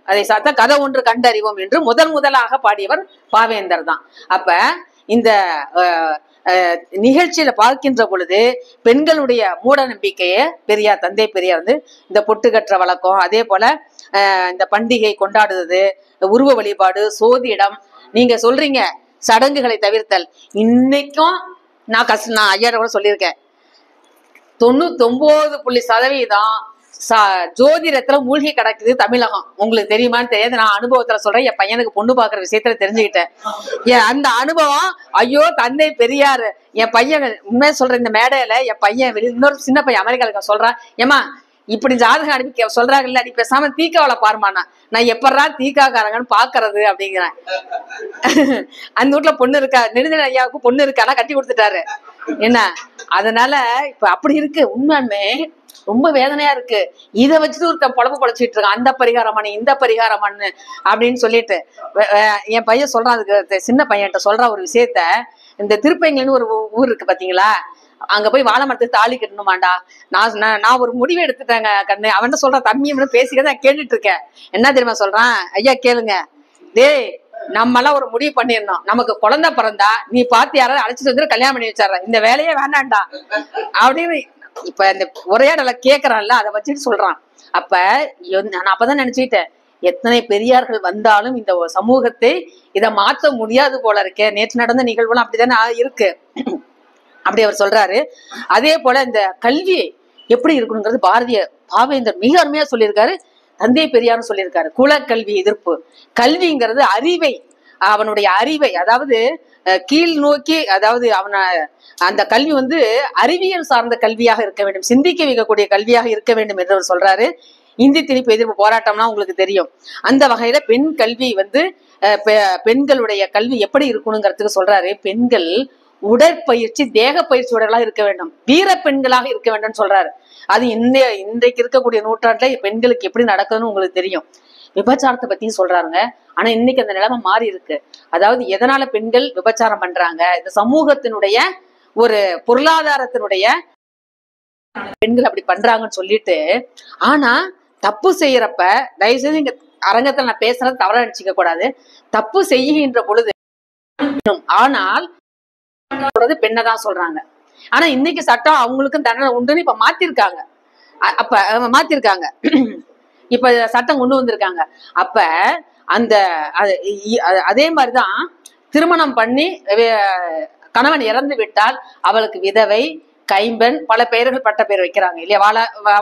அதை சாத்தா கதை ஒன்று கண்டறிவோம் என்று முதலாக பாடியவர் பாவேந்தர் தான். அப்ப இந்த நிகழ்ச்சியில பார்க்கின்ற பொழுது பெண்களுடைய மூட நம்பிக்கையை தந்தை பெரியார் வந்து இந்த பொட்டு கட்டுற வழக்கம், அதே போல இந்த பண்டிகை கொண்டாடுறது, உருவ வழிபாடு, சோதிடம், நீங்க சொல்றீங்க சடங்குகளை தவிர்த்தல். இன்னைக்கும் நான் ஐயா கூட சொல்லியிருக்கேன், 99% ஜோதிடத்துல மூழ்கி கிடக்குது தமிழகம். உங்களுக்கு தெரியுமான்னு தெரியாது, நான் அனுபவத்துல சொல்றேன். என் பையனுக்கு பொண்ணு பாக்குற விஷயத்துல தெரிஞ்சுக்கிட்டேன். அந்த அனுபவம், ஐயோ தந்தை பெரியார், என் பையன் உண்மையை சொல்றேன், இந்த மேடையில என் பையன் இன்னொரு சின்ன பையன் அமெரிக்காவுக்கு சொல்றான், ஏமா இப்படி ஜாதகம் அனுப்பி சொல்றாங்கல்ல, நீ பேசாம தீக்காவளை பாருமானா, நான் எப்படா தீக்காக்காரங்கன்னு பாக்குறது அப்படிங்கிறேன். அந்த வீட்டுல பொண்ணு இருக்கா, நெடுஞ்சன் ஐயாவுக்கு பொண்ணு இருக்கானா கட்டி கொடுத்துட்டாரு என்ன. அதனால இப்ப அப்படி இருக்கு. உண்மையுமே ரொம்ப வேதனையா இருக்கு. இதை வச்சுட்டு ஒருத்தன் பொழப்பு பொழைச்சிட்டு இருக்கான், அந்த பரிகாரம் பண்ணு இந்த பரிகாரம் பண்ணு அப்படின்னு சொல்லிட்டு. என் பையன் சொல்றான், அதுக்கு சின்ன பையன்கிட்ட சொல்றான் ஒரு விஷயத்த. இந்த திருப்பைங்கன்னு ஒரு ஊர் இருக்கு பாத்தீங்களா, அங்க போய் வாழை மரத்துக்கு தாலி கட்டணுமாண்டா. நான் ஒரு முடிவு எடுத்துட்டேங்க கண்ணு. அவன் சொல்றான், தம்பி பேசிக்கிறத நான் கேட்டுட்டு இருக்கேன். என்ன தெரியுமா சொல்றான், ஐயா கேளுங்க, டேய் நம்மளாம் ஒரு முடிவு பண்ணிடணும், நமக்கு குழந்தை பிறந்தா நீ பார்த்து யாராவது அழைச்சிட்டு வந்து கல்யாணம் பண்ணி வச்சிடறேன், இந்த வேலையே வேண்டாம்டா அப்படின்னு இப்ப இந்த உரையாடல கேக்குறான்ல, அதை வச்சுட்டு சொல்றான். அப்ப நான் அப்பதான் நினைச்சுக்கிட்டேன், எத்தனை பெரியார்கள் வந்தாலும் இந்த சமூகத்தை இதை மாற்ற முடியாது போல இருக்கே. நேற்று நடந்த நிகழ்வுலாம் அப்படித்தானே இருக்கு. அப்படி அவர் சொல்றாரு. அதே போல இந்த கல்வி எப்படி இருக்கணுங்கிறது பாவேந்தர் மிக அருமையா சொல்லியிருக்காரு, தந்தை பெரியாரும் சொல்லியிருக்காரு. குலக்கல்வி எதிர்ப்பு. கல்விங்கிறது அறிவை, அவனுடைய அறிவை, அதாவது கீழ் நோக்கி, அதாவது அந்த கல்வி வந்து அறிவியல் சார்ந்த கல்வியாக இருக்க வேண்டும், சிந்திக்க வைக்கக்கூடிய கல்வியாக இருக்க வேண்டும் என்று அவர் சொல்றாரு. இந்தி திணிப்பு எதிர்ப்பு போராட்டம்னா உங்களுக்கு தெரியும். அந்த வகையில பெண் கல்வி வந்து பெண்களுடைய கல்வி எப்படி இருக்கணுங்கிறதுக்கு சொல்றாரு. பெண்கள் உடற்பயிற்சி, தேக பயிற்சியோடலாம் இருக்க வேண்டும், வீர பெண்களாக இருக்க வேண்டும் சொல்றாரு. அது இன்றைக்கு இருக்கக்கூடிய நூற்றாண்டுல பெண்களுக்கு எப்படி நடக்குதுன்னு உங்களுக்கு தெரியும். விபச்சாரத்தை பத்தியும் சொல்றாங்க. ஆனா இன்னைக்கு அந்த நிலைமை மாறி இருக்கு. அதாவது எதனால பெண்கள் விபச்சாரம் பண்றாங்க, இந்த சமூகத்தினுடைய ஒரு பொருளாதாரத்தினுடைய பெண்கள் அப்படி பண்றாங்கன்னு சொல்லிட்டு. ஆனா தப்பு செய்யறப்ப, தயவுசெய்து இங்க அரங்கத்துல நான் பேசுறது தவறா நினைச்சுக்க கூடாது. தப்பு செய்கின்ற பொழுது ஆனால் பெண்ணை தான் சொல்றாங்க. ஆனா இன்னைக்கு சட்டம் அவங்களுக்கும் தண்டனை உண்டுன்னு இப்ப மாத்திருக்காங்க. இப்ப சட்டம் கொண்டு வந்திருக்காங்க. அப்ப அந்த அதே மாதிரிதான் திருமணம் பண்ணி கணவன் இறந்து விட்டால் அவளுக்கு விதவை, கைம்பெண், பல பெயர்கள் பட்ட பேர் வைக்கிறாங்க இல்லையா.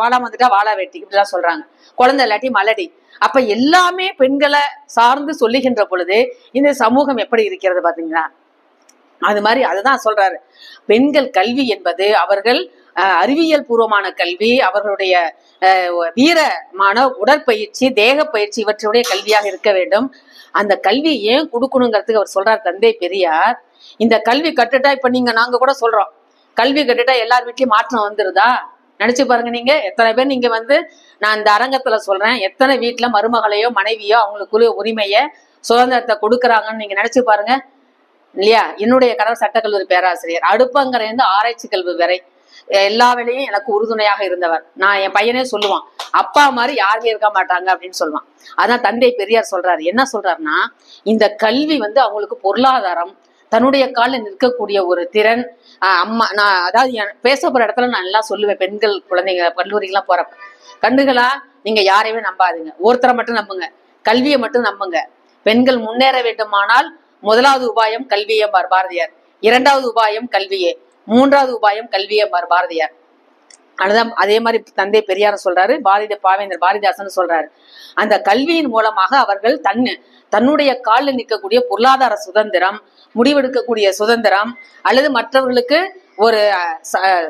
வாழா வந்துட்டா வாழா வெட்டி இப்படிலாம் சொல்றாங்க. குழந்தை இல்லாட்டி மலடி. அப்ப எல்லாமே பெண்களை சார்ந்து சொல்லுகின்ற பொழுது இந்த சமூகம் எப்படி இருக்கிறது பாத்தீங்களா. அது மாதிரி அதுதான் சொல்றாரு, பெண்கள் கல்வி என்பது அவர்கள் அறிவியல் பூர்வமான கல்வி, அவர்களுடைய வீரமான உடற்பயிற்சி, தேக பயிற்சி இவற்றுடைய கல்வியாக இருக்க வேண்டும். அந்த கல்வி ஏன் கொடுக்கணுங்கிறதுக்கு அவர் சொல்றார் தந்தை பெரியார். இந்த கல்வி கட்டுட்டா, இப்ப நாங்க கூட சொல்றோம், கல்வி கட்டுட்டா எல்லார் வீட்லயும் மாற்றம் வந்துருதா? நினைச்சு பாருங்க. நீங்க எத்தனை பேர் நீங்க நான் இந்த அரங்கத்துல சொல்றேன், எத்தனை வீட்டுல மருமகளையோ மனைவியோ அவங்களுக்குள்ள உரிமைய சுதந்திரத்தை கொடுக்குறாங்கன்னு நீங்க நினைச்சு பாருங்க இல்லையா. என்னுடைய கணவர் சட்டக்கல்லூரி பேராசிரியர், அடுப்பங்கரைந்து ஆராய்ச்சி கல்வி வரை எல்லா வேலையும் எனக்கு உறுதுணையாக இருந்தவர். நான் என் பையனே சொல்லுவான், அப்பா மாதிரி யாருமே இருக்க மாட்டாங்க அப்படின்னு சொல்லுவான். அதான் தந்தை பெரியார் சொல்றாரு. என்ன சொல்றாருன்னா, இந்த கல்வி அவங்களுக்கு பொருளாதாரம், தன்னுடைய காலில் நிற்கக்கூடிய ஒரு திறன். நான் அதாவது பேச போற இடத்துல நான் எல்லாம் சொல்லுவேன், பெண்கள் குழந்தைங்க கல்லூரிக்கெல்லாம் போறப்ப, கண்டுகளா நீங்க யாரையுமே நம்பாதீங்க, ஒருத்தரை மட்டும் நம்புங்க, கல்வியை மட்டும் நம்புங்க. பெண்கள் முன்னேற வேண்டுமானால் முதலாவது உபாயம் கல்வியே பாரதியார், இரண்டாவது உபாயம் கல்வியே, மூன்றாவது உபாயம் கல்வியை பாரதியார். அதுதான் அதே மாதிரி தந்தை பெரியார் சொல்றாரு, பாவேந்தர் பாரதிதாசன் சொல்றாரு. அந்த கல்வியின் மூலமாக அவர்கள் தன்னுடைய காலில் நிற்கக்கூடிய பொருளாதார சுதந்திரம், முடிவெடுக்கக்கூடிய சுதந்திரம், அல்லது மற்றவர்களுக்கு ஒரு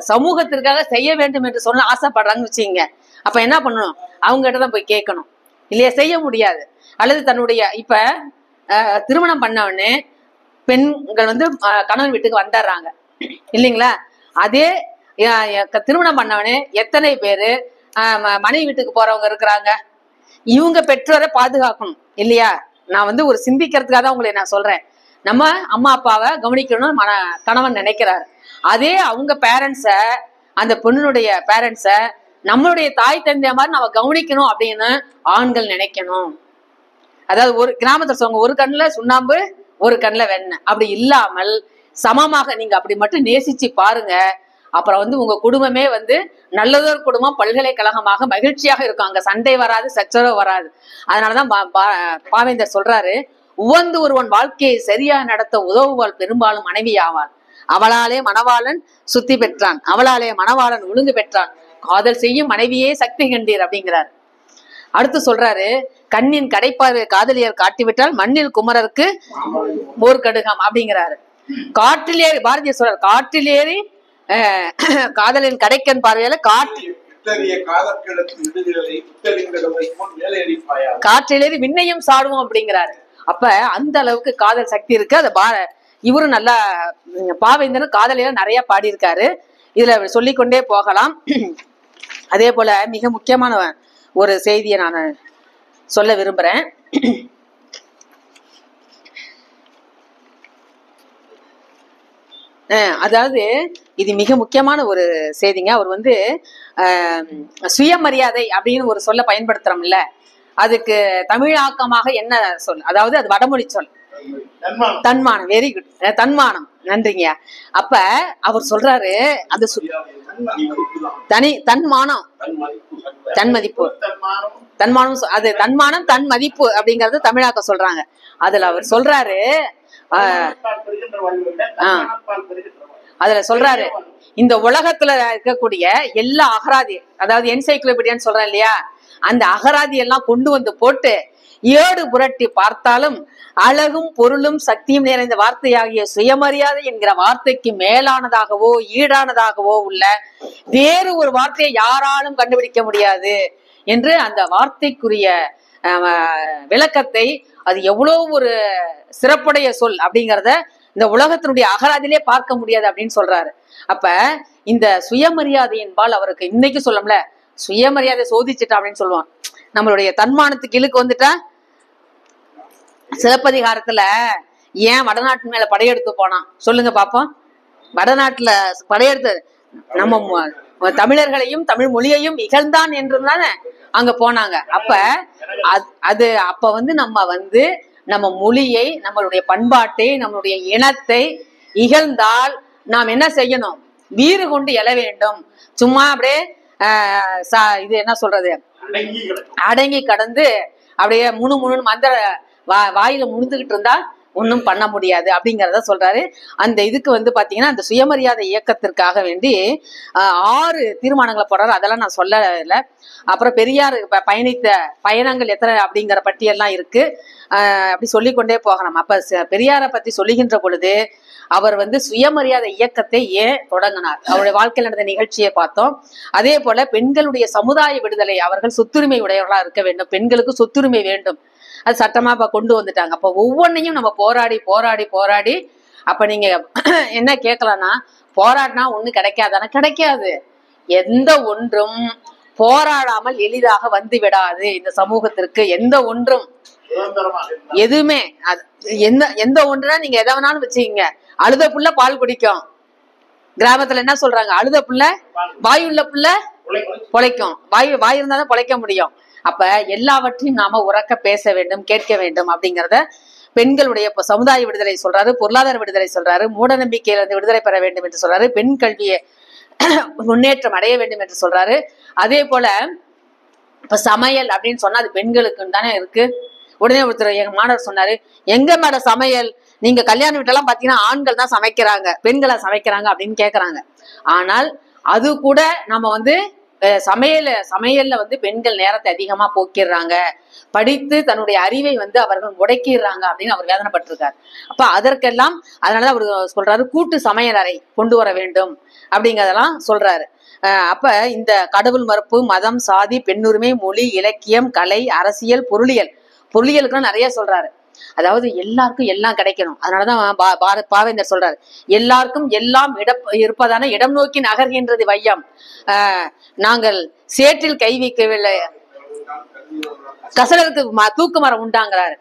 சமூகத்திற்காக செய்ய வேண்டும் என்று சொன்ன ஆசைப்படுறாங்கன்னு வச்சுங்க. அப்ப என்ன பண்ணணும்? அவங்க கிட்டதான் போய் கேட்கணும் இல்லையா? செய்ய முடியாது. அல்லது தன்னுடைய இப்ப திருமணம் பண்ணவொடனே பெண்கள் வந்து கணவன் வீட்டுக்கு வந்துடுறாங்க இல்லைங்களா? அதே திருமணம் பண்ணவனே எத்தனை பேரு மனைவி வீட்டுக்கு போறவங்க இருக்கிறாங்க? இவங்க பெற்றோரை பாதுகாக்கணும் இல்லையா? நான் வந்து ஒரு சிந்திக்கிறதுக்காக தான் உங்களை நான் சொல்றேன். நம்ம அம்மா அப்பாவை கவனிக்கணும்னு கணவன் நினைக்கிறாரு. அதே அவங்க பேரண்ட்ஸ, அந்த பொண்ணுடைய பேரண்ட்ஸ நம்மளுடைய தாய் தந்தைய மாதிரி நம்ம கவனிக்கணும் அப்படின்னு ஆண்கள் நினைக்கணும். அதாவது ஒரு கிராமத்துல சொல்லுவாங்க, ஒரு கண்ணுல சுண்ணாம்பு ஒரு கண்ணுல வெண்ணெய், அப்படி இல்லாமல் சமமாக நீங்க அப்படி மட்டும் நேசிச்சு பாருங்க. அப்புறம் வந்து உங்க குடும்பமே வந்து நல்லதொரு குடும்பம், பல்கலைக்கழகமாக மகிழ்ச்சியாக இருக்கும். அங்க சண்டை வராது, சச்சரவு வராது. அதனாலதான் பாவேந்தர் சொல்றாரு, உவந்து ஒருவன் வாழ்க்கையை சரியா நடத்த உதவுவாள் பெரும்பாலும் மனைவி ஆவாள். அவளாலே மணவாளன் சுத்தி பெற்றான், அவளாலே மணவாளன் ஒழுங்கு பெற்றான், காதல் செய்யும் மனைவியே சக்தி கண்டீர் அப்படிங்கிறார். அடுத்து சொல்றாரு, கண்ணின் கடைப்பார்வை காதலியர் காட்டிவிட்டால் மண்ணில் குமரருக்கு போர்க்கடுகம் அப்படிங்கிறாரு. காற்றிலேறி பாரதியார் சொல்றாரு, காற்றிலேறி காதலின் கடைக்கன் பார்வையால காற்றிலேறி விண்ணையும் சாடுவோம் அப்படிங்கிறாரு. அப்ப அந்த அளவுக்கு காதல் சக்தி இருக்கு. அத இவரும் நல்லா பாவேந்தரும் காதலில நிறைய பாடியிருக்காரு. இதுல சொல்லிக்கொண்டே போகலாம். அதே போல மிக முக்கியமான ஒரு செய்தியை நான் சொல்ல விரும்புறேன். அதாவது இது மிக முக்கியமான ஒரு செய்திங்க. அவர் வந்து சுயமரியாதை அப்படின்னு ஒரு சொல்ல பயன்படுத்துறோம்ல, அதுக்கு தமிழாக்கமாக என்ன சொல்? அதாவது அது வடமொழி சொல், தன்மானம். வெரி குட், தன்மானம். நன்றிங்க. அப்ப அவர் சொல்றாரு, அது தன்மானம், தன்மதிப்பு, தன்மானம். அது தன்மானம் தன் மதிப்பு அப்படிங்கறது தமிழாக்க சொல்றாங்க. அதுல அவர் சொல்றாரு, அதுல சொல்றாரு, இந்த உலகத்துல இருக்கக்கூடிய எல்லா அகராதி, அதாவது என்சைக்ளோபீடியான்னு சொல்றேன் இல்லையா, அந்த அகராதி எல்லாம் கொண்டு வந்து போட்டு ஏடு புரட்டி பார்த்தாலும் அழகும் பொருளும் சக்தியும் நிறைந்த வார்த்தையாகிய சுயமரியாதை என்கிற வார்த்தைக்கு மேலானதாகவோ ஈடானதாகவோ உள்ள வேறு ஒரு வார்த்தையை யாராலும் கண்டுபிடிக்க முடியாது என்று அந்த வார்த்தைக்குரிய விளக்கத்தை, அது எவ்வளவு ஒரு சிறப்புடைய சொல் அப்படிங்கிறத இந்த உலகத்தினுடைய அகராதிலே பார்க்க முடியாது அப்படின்னு சொல்றாரு. அப்ப இந்த சுயமரியாதையின்பால் அவருக்கு இன்னைக்கு சொல்லம்ல, சுயமரியாதை சோதிச்சுட்டா அப்படின்னு சொல்லுவான். நம்மளுடைய தன்மானத்துக்கு இழுக்கு வந்துட்டா, சிலப்பதிகாரத்துல ஏன் வடநாட்டு மேல படையெடுத்து போனான் சொல்லுங்க பாப்போம். வடநாட்டுல படையெடுத்து நம்ம தமிழர்களையும் தமிழ் மொழியையும் இகழ்ந்தான் என்றுதானே அங்க போனாங்க. அப்ப வந்து நம்ம மொழியை, நம்மளுடைய பண்பாட்டை, நம்மளுடைய இனத்தை இகழ்ந்தால் நாம் என்ன செய்யணும்? வீறு கொண்டு எழ வேண்டும். சும்மா அப்படியே இது என்ன சொல்றது, அடங்கி கடந்து அப்படியே முணுன்னு மந்திர வாயில முணுந்துகிட்டு இருந்தா ஒன்னும் பண்ண முடியாது அப்படிங்கிறத சொல்றாரு. அந்த இதுக்கு வந்து பாத்தீங்கன்னா, அந்த சுயமரியாதை இயக்கத்திற்காக வேண்டி 6 தீர்மானங்களை போடுறாரு. அதெல்லாம் நான் சொல்லல. அப்புறம் பெரியார் பயணித்த பயணங்கள் எத்தனை அப்படிங்கிற பட்டியல்லாம் இருக்கு. அப்படி சொல்லிக்கொண்டே போகலாம். அப்ப பெரியாரை பத்தி சொல்லுகின்ற பொழுது அவர் வந்து சுயமரியாதை இயக்கத்தை ஏன் தொடங்கினார், அவருடைய வாழ்க்கையில் நடந்த நிகழ்ச்சியை பார்த்தோம். அதே போல பெண்களுடைய சமுதாய விடுதலை, அவர்கள் சொத்துரிமை உடையவர்களா இருக்க வேண்டும், பெண்களுக்கு சொத்துரிமை வேண்டும், அது சட்டமா இப்ப கொண்டு வந்துட்டாங்க. அப்ப ஒவ்வொன்னையும் நம்ம போராடி அப்ப நீங்க என்ன கேட்கலாம்னா, போராடினா ஒண்ணு கிடைக்காதானா? கிடைக்காது. எந்த ஒன்றும் போராடாமல் எளிதாக வந்து விடாது இந்த சமூகத்திற்கு. எந்த ஒன்றும் எதுவுமே எந்த ஒன்றுனா நீங்க எதை வேணாலும் வச்சுக்கீங்க. அழுத புள்ள பால் குடிக்கும். கிராமத்துல என்ன சொல்றாங்க? அழுத புள்ள வாயுள்ள புள்ள பொழைக்கும். வாய் இருந்தாதான் பொழைக்க முடியும். அப்ப எல்லாவற்றையும் நாம உறக்க பேச வேண்டும், கேட்க வேண்டும் அப்படிங்கிறத பெண்களுடைய சமுதாய விடுதலை சொல்றாரு, பொருளாதார விடுதலை சொல்றாரு, மூட நம்பிக்கையிலிருந்து விடுதலை பெற வேண்டும் என்று சொல்றாரு, பெண் கல்வியை முன்னேற்றம் அடைய வேண்டும் என்று சொல்றாரு. அதே போல இப்ப சமையல் அப்படின்னு சொன்னா அது பெண்களுக்குன்னு தானே இருக்கு. உடனே ஒருத்தர் எங்க மாணவர் சொன்னாரு, எங்க மேடம் சமையல், நீங்க கல்யாண வீட்டெல்லாம் பாத்தீங்கன்னா ஆண்கள் தான் சமைக்கிறாங்க, பெண்களா சமைக்கிறாங்க அப்படின்னு கேக்குறாங்க. ஆனால் அது கூட நம்ம வந்து சமையல்ல வந்து பெண்கள் நேரத்தை அதிகமா போக்கிடுறாங்க, படித்து தன்னுடைய அறிவை வந்து அவர்கள் முடக்கிடுறாங்க அப்படின்னு அவர் வேதனைப்பட்டிருக்காரு. அப்ப அதற்கெல்லாம் அதனாலதான் அவர் சொல்றாரு கூட்டு சமையல் அறை கொண்டு வர வேண்டும் அப்படிங்கறதெல்லாம் சொல்றாரு. அப்ப இந்த கடவுள் மறுப்பு, மதம், சாதி, பெண்ணுரிமை, மொழி, இலக்கியம், கலை, அரசியல், பொருளியலுக்கு நிறைய சொல்றாரு. அதாவது எல்லாருக்கும் எல்லாம் கிடைக்கணும். அதனாலதான் பாவேந்தர் சொல்றாரு, எல்லாருக்கும் எல்லாம் இருப்பதான இடம் நோக்கி நகர்கின்றது வையம். நாங்கள் சேற்றில் கை வைக்கவில்லை, கசலருக்கு தூக்கு மரம் உண்டாங்கிறாரு.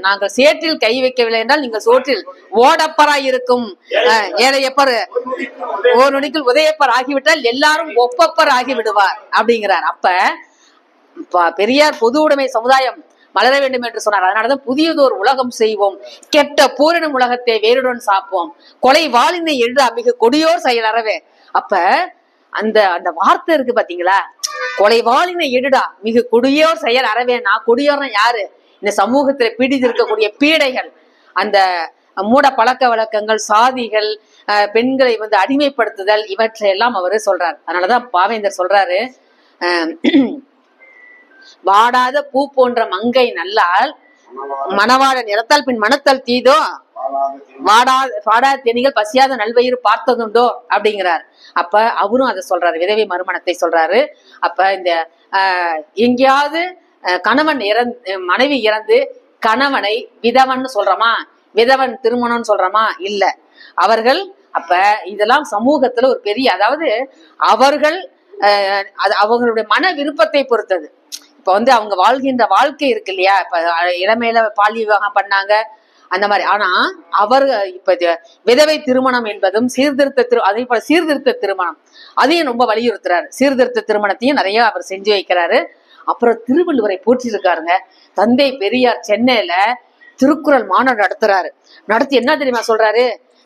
நாங்கள் சேற்றில் கை வைக்கவில்லை என்றால் நீங்கள் சோற்றில் ஓடப்பராய் இருக்கும் ஏழையப்பர் ஒரு நொடிக்குள் உதயப்பர் ஆகிவிட்டால் எல்லாரும் ஒப்பப்பர் ஆகி விடுவார் அப்படிங்கிறார். அப்ப பெரியார் பொது உடைமை சமுதாயம் மலர வேண்டும் என்று சொன்னார். அதனாலதான் புதியதோர் உலகம் செய்வோம், கெட்ட பூரணம் உலகத்தை வேறுடன் சாப்போம், கொலை வாளினை எழுத மிக கொடியோர் செயல் அறவே. அப்ப அந்த அந்த வார்த்தை இருக்கு பாத்தீங்களா, கொலை வாளினை எடுடா மிக கொடியோர் செயல் அறவேனா. கொடியோர்னா யாரு? இந்த சமூகத்துல பீடித்திருக்கக்கூடிய பீடைகள், அந்த மூட பழக்க வழக்கங்கள், சாதிகள், பெண்களை வந்து அடிமைப்படுத்துதல், இவற்றையெல்லாம் அவரு சொல்றாரு. அதனாலதான் பாவேந்தர் சொல்றாரு, வாடாத பூ போன்ற மங்கை நல்லால் மணவாட நிறத்தால் பின் மனத்தல் தீதோ, வாடாத தேனிகள் பசியாத நல்வயிறு பார்த்ததுண்டோ அப்படிங்கிறார். அப்ப அவரும் அதை சொல்றாரு, விதவை மறுமணத்தை சொல்றாரு. அப்ப இந்த எங்கேயாவது கணவன் மனைவி இறந்து கணவனை விதவன் சொல்றோமா, விதவன் திருமணம்னு சொல்றோமா? இல்ல. அவர்கள் அப்ப இதெல்லாம் சமூகத்துல ஒரு பெரிய, அதாவது அவர்கள் அவங்களுடைய மன விருப்பத்தை பொறுத்தது. இப்ப வந்து அவங்க வாழ்கின்ற வாழ்க்கை இருக்கு இல்லையா, இப்ப இளமையில பால் விவாகம் பண்ணாங்க அந்த மாதிரி. ஆனா அவர் இப்ப விதவை திருமணம் என்பதும் அதே போல சீர்திருத்த திருமணம் அதையும் ரொம்ப வலியுறுத்துறாரு. சீர்திருத்த திருமணத்தையும் நிறைய அவர் செஞ்சு வைக்கிறாரு. அப்புறம் திருவள்ளுவரை போற்றிருக்காருங்க. தந்தை பெரியார் சென்னையில திருக்குறள் மாநாடு நடத்தி என்ன தெரியுமா சொல்றாரு,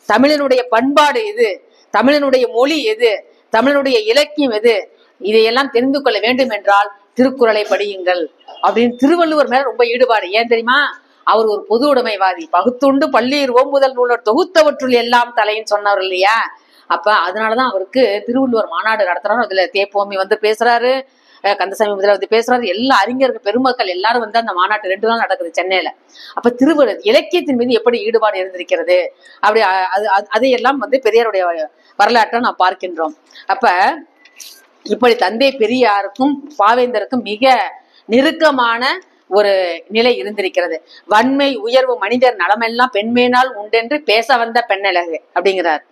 தமிழனுடைய பண்பாடு எது, தமிழனுடைய மொழி எது, தமிழனுடைய இலக்கியம் எது, இதையெல்லாம் தெரிந்து கொள்ள வேண்டும் என்றால் திருக்குறளை படியுங்கள் அப்படின்னு. திருவள்ளுவர் மேல ரொம்ப ஈடுபாடு. ஏன் தெரியுமா, அவர் ஒரு பொது உடைமைவாதி. பகுத்துண்டு பள்ளியர் ஓம்புதல் நூலர் தொகுத்தவற்றுள் எல்லாம் தலைன்னு சொன்னவர் இல்லையா. அப்ப அதனாலதான் அவருக்கு திருவள்ளுவர் மாநாடு நடத்துறாரு. அதுல தேப்போமி வந்து பேசுறாரு, கந்தசாமி முதல்வர் வந்து பேசுறாரு, எல்லா அறிஞர்கள் பெருமக்கள் எல்லாரும் வந்து அந்த மாநாட்டு 2 நாள் நடக்குது சென்னையில. அப்ப திருவள்ளுவர் இலக்கியத்தின் மீது எப்படி ஈடுபாடு இருந்திருக்கிறது அப்படி அதையெல்லாம் வந்து பெரியாருடைய வரலாற்றை நாம் பார்க்கின்றோம். அப்ப இப்படி தந்தை பெரியாருக்கும் பாவேந்தருக்கும் மிக நெருக்கமான ஒரு நிலை இருந்திருக்கிறது. வன்மை உயர்வு மனிதர் நலமெல்லாம் பெண்மேனால் உண்டென்று பேச வந்த பெண்ணழகு அப்படிங்கிறார்.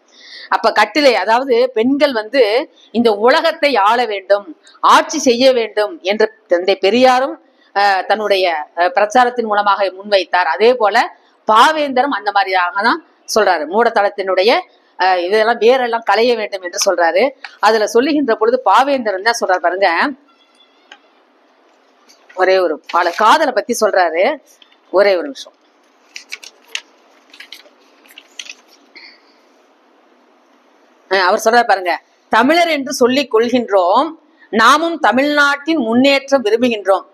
அப்ப கட்டிலை, அதாவது பெண்கள் வந்து இந்த உலகத்தை ஆள வேண்டும், ஆட்சி செய்ய வேண்டும் என்று தந்தை பெரியாரும் தன்னுடைய பிரச்சாரத்தின் மூலமாக முன்வைத்தார். அதே போல பாவேந்தரும் அந்த மாதிரியாக தான் சொல்றாரு. மூடத்தளத்தினுடைய இதெல்லாம் வேறெல்லாம் களைய வேண்டும் என்று சொல்றாரு. அதுல சொல்லுகின்ற பொழுது பாவேந்தர் என்ன சொல்றாரு பாருங்க, ஒரே ஒரு காதலை பத்தி சொல்றாரு. ஒரே ஒரு நிமிஷம். அவர் சொல்றாரு பாருங்க, தமிழர் என்று சொல்லிக் கொள்கின்றோம், நாமும் தமிழ்நாட்டின் முன்னேற்றம் விரும்புகின்றோம்,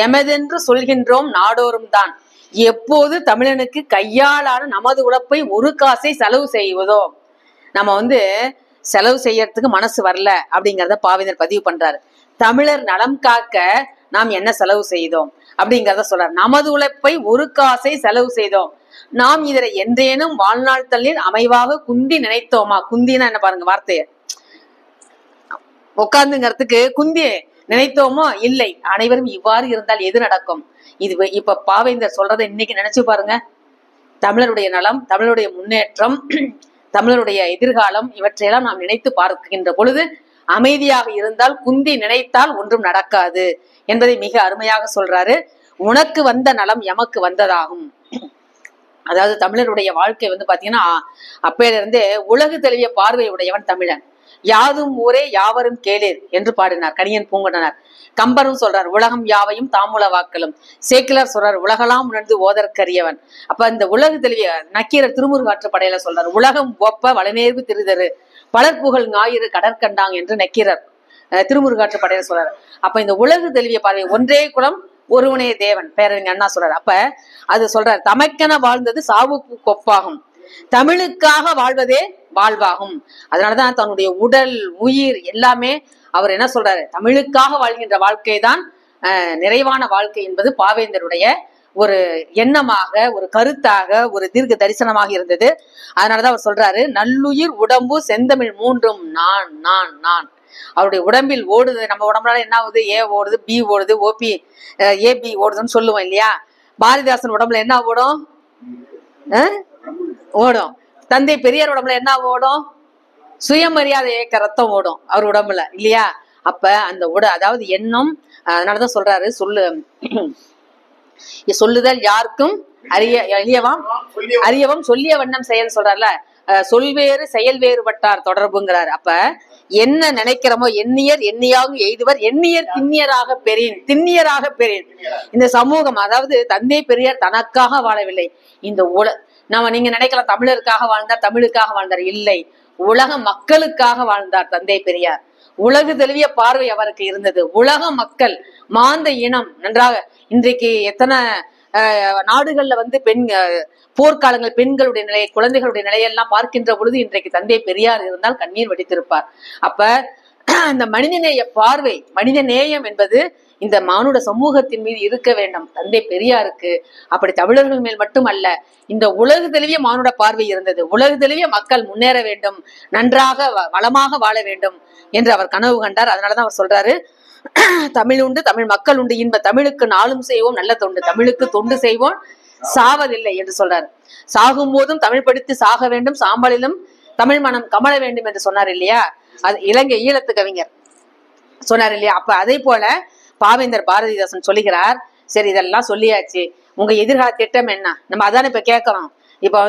எமதென்று சொல்கின்றோம் நாடோறும் தான், எப்போது தமிழனுக்கு கையாலான நமது உழைப்பை ஒரு காசை செலவு செய்வதோ. நம்ம வந்து செலவு செய்யறதுக்கு மனசு வரல அப்படிங்கிறத பாவேந்தர் பதிவு பண்றாரு. தமிழர் நலம் காக்க நாம் என்ன செலவு செய்தோம் அப்படிங்கிறத சொல்றாரு. நமது உழைப்பை ஒரு காசை செலவு செய்தோம், நாம் இதனை என்றேனும் வாழ்நாள் தள்ளில் அமைவாக குந்தி நினைத்தோமா. குந்தினா என்ன பாருங்க வார்த்தைய, உட்கார்ந்துங்கிறதுக்கு குந்தி நினைத்தோமோ இல்லை. அனைவரும் இவ்வாறு இருந்தால் எது நடக்கும்? இது இப்ப பாவேந்தர் சொல்றதை இன்னைக்கு நினைச்சு பாருங்க. தமிழருடைய நலம், தமிழருடைய முன்னேற்றம், தமிழருடைய எதிர்காலம், இவற்றையெல்லாம் நாம் நினைத்து பார்க்கின்ற பொழுது அமைதியாக இருந்தால், குந்தி நினைத்தால் ஒன்றும் நடக்காது என்பதை மிக அருமையாக சொல்றாரு. உனக்கு வந்த நலம் எமக்கு வந்ததாகும். அதாவது தமிழருடைய வாழ்க்கை வந்து பாத்தீங்கன்னா அப்பையில இருந்தே உலகு தெளிவிய பார்வை உடையவன் தமிழன். யாதும் ஊரே யாவரும் கேளீர் என்று பாடினார் கணியன் பூங்குன்றனார். கம்பரும் சொல்றார், உலகம் யாவையும் தாமுல வாக்களும். சேக்கிலார் சொல்றார், உலகலாம் உணர்ந்து ஓதற்கரியவன். அப்ப இந்த உலகு தெளிவிய நக்கீரர் திருமுருகாற்று படையில சொல்றாரு, உலகம் ஒப்ப வளநேர்வு திருதரு பலர் புகழ் ஞாயிறு கடற்கண்டாங் என்று நக்கீரர் திருமுருகாற்று படையில சொல்றாரு. அப்ப இந்த உலகு தெளிவிய பார்வை, ஒன்றே குலம் ஒருவனே தேவன் பேரறிஞர் அண்ணா சொல்றாரு. அப்ப அது சொல்றாரு, தமக்கென வாழ்ந்தது சாவுக்கு கொப்பாகும், தமிழுக்காக வாழ்வதே வாழ்வாகும். அதனாலதான் தன்னுடைய உடல் உயிர் எல்லாமே அவர் என்ன சொல்றாரு, தமிழுக்காக வாழ்கின்ற வாழ்க்கை தான் நிறைவான வாழ்க்கை என்பது பாவேந்தருடைய ஒரு எண்ணமாக, ஒரு கருத்தாக, ஒரு தீர்க்க தரிசனமாக இருந்தது. அதனாலதான் அவர் சொல்றாரு, நல்லுயிர் உடம்பு செந்தமிழ் மூன்றும் நான் நான் நான். அவருடைய உடம்பில் ஓடுது, நம்ம உடம்புனால என்ன ஆகுது, ஏ ஓடுது, பி ஓடுது, ஓபி ஏபி ஓடுதுன்னு சொல்லுவோம் இல்லையா. பாரதிதாசன் உடம்புல என்ன ஓடும், ஓடும். தந்தை பெரியார் உடம்புல என்ன ஓடும், சுயமரியாதை இயக்க ரத்தம் ஓடும் அவர் உடம்புல இல்லையா. அப்ப அந்த அதாவது எண்ணம். அதனாலதான் சொல்றாரு, சொல்லுதல் யாருக்கும் அறியவும் சொல்லிய வண்ணம் செயல் சொல்றாருல, சொல்வேறு செயல் வேறுபட்டார் தொடர்புங்கிறாரு. அப்ப என்ன நினைக்கிறோமோ எண்ணியர் எண்ணியாக எய்துவர் எண்ணியர் திண்ணியராக பெறேன் திண்ணியராக பெறேன். இந்த சமூகம், அதாவது தந்தை பெரியார் தனக்காக வாழவில்லை, இந்த நீங்க நினைக்கலாம் தமிழருக்காக வாழ்ந்தார், தமிழுக்காக வாழ்ந்தார். இல்லை, உலக மக்களுக்காக வாழ்ந்தார் தந்தை பெரியார். உலகு தழுவிய பார்வை அவருக்கு இருந்தது. உலக மக்கள், மாந்த இனம் நன்றாக, இன்றைக்கு எத்தனை நாடுகள்ல போர்க்காலங்கள் பெண்களுடைய நிலை, குழந்தைகளுடைய நிலையெல்லாம் பார்க்கின்ற பொழுது இன்றைக்கு தந்தை பெரியார் இருந்தால் கண்ணீர் வடித்திருப்பார். அப்ப அந்த மனிதநேய பார்வை, மனித நேயம் என்பது இந்த மானுட சமூகத்தின் மீது இருக்க வேண்டும் தந்தை பெரியாருக்கு. அப்படி தமிழர்கள் மேல் மட்டுமல்ல, இந்த உலகு தழுவிய மானுட பார்வை இருந்தது. உலகு தழுவிய மக்கள் முன்னேற வேண்டும், நன்றாக வளமாக வாழ வேண்டும் என்று அவர் கனவு கண்டார். அதனாலதான் அவர் சொல்றாரு, தமிழ் உண்டு தமிழ் மக்கள் உண்டு இன்ப தமிழுக்கு நாளும் செய்வோம் நல்ல தொண்டு, தமிழுக்கு தொண்டு செய்வோம் சாவதில்லை என்று சொல்றாரு. சாகும் போதும் தமிழ் படித்து சாக வேண்டும், சாம்பலிலும் தமிழ் மனம் கமழ வேண்டும் என்று சொன்னார் இல்லையா. அது இலங்கை ஈழத்து கவிஞர் சொன்னார் இல்லையா. அப்ப அதே போல பாவேந்தர் பாரதிதாசன் சொல்லுகிறார், சரி இதெல்லாம் சொல்லியாச்சு, உங்க எதிர்கால திட்டம் என்ன, நம்ம அதானே இப்ப கேட்கிறோம். இப்ப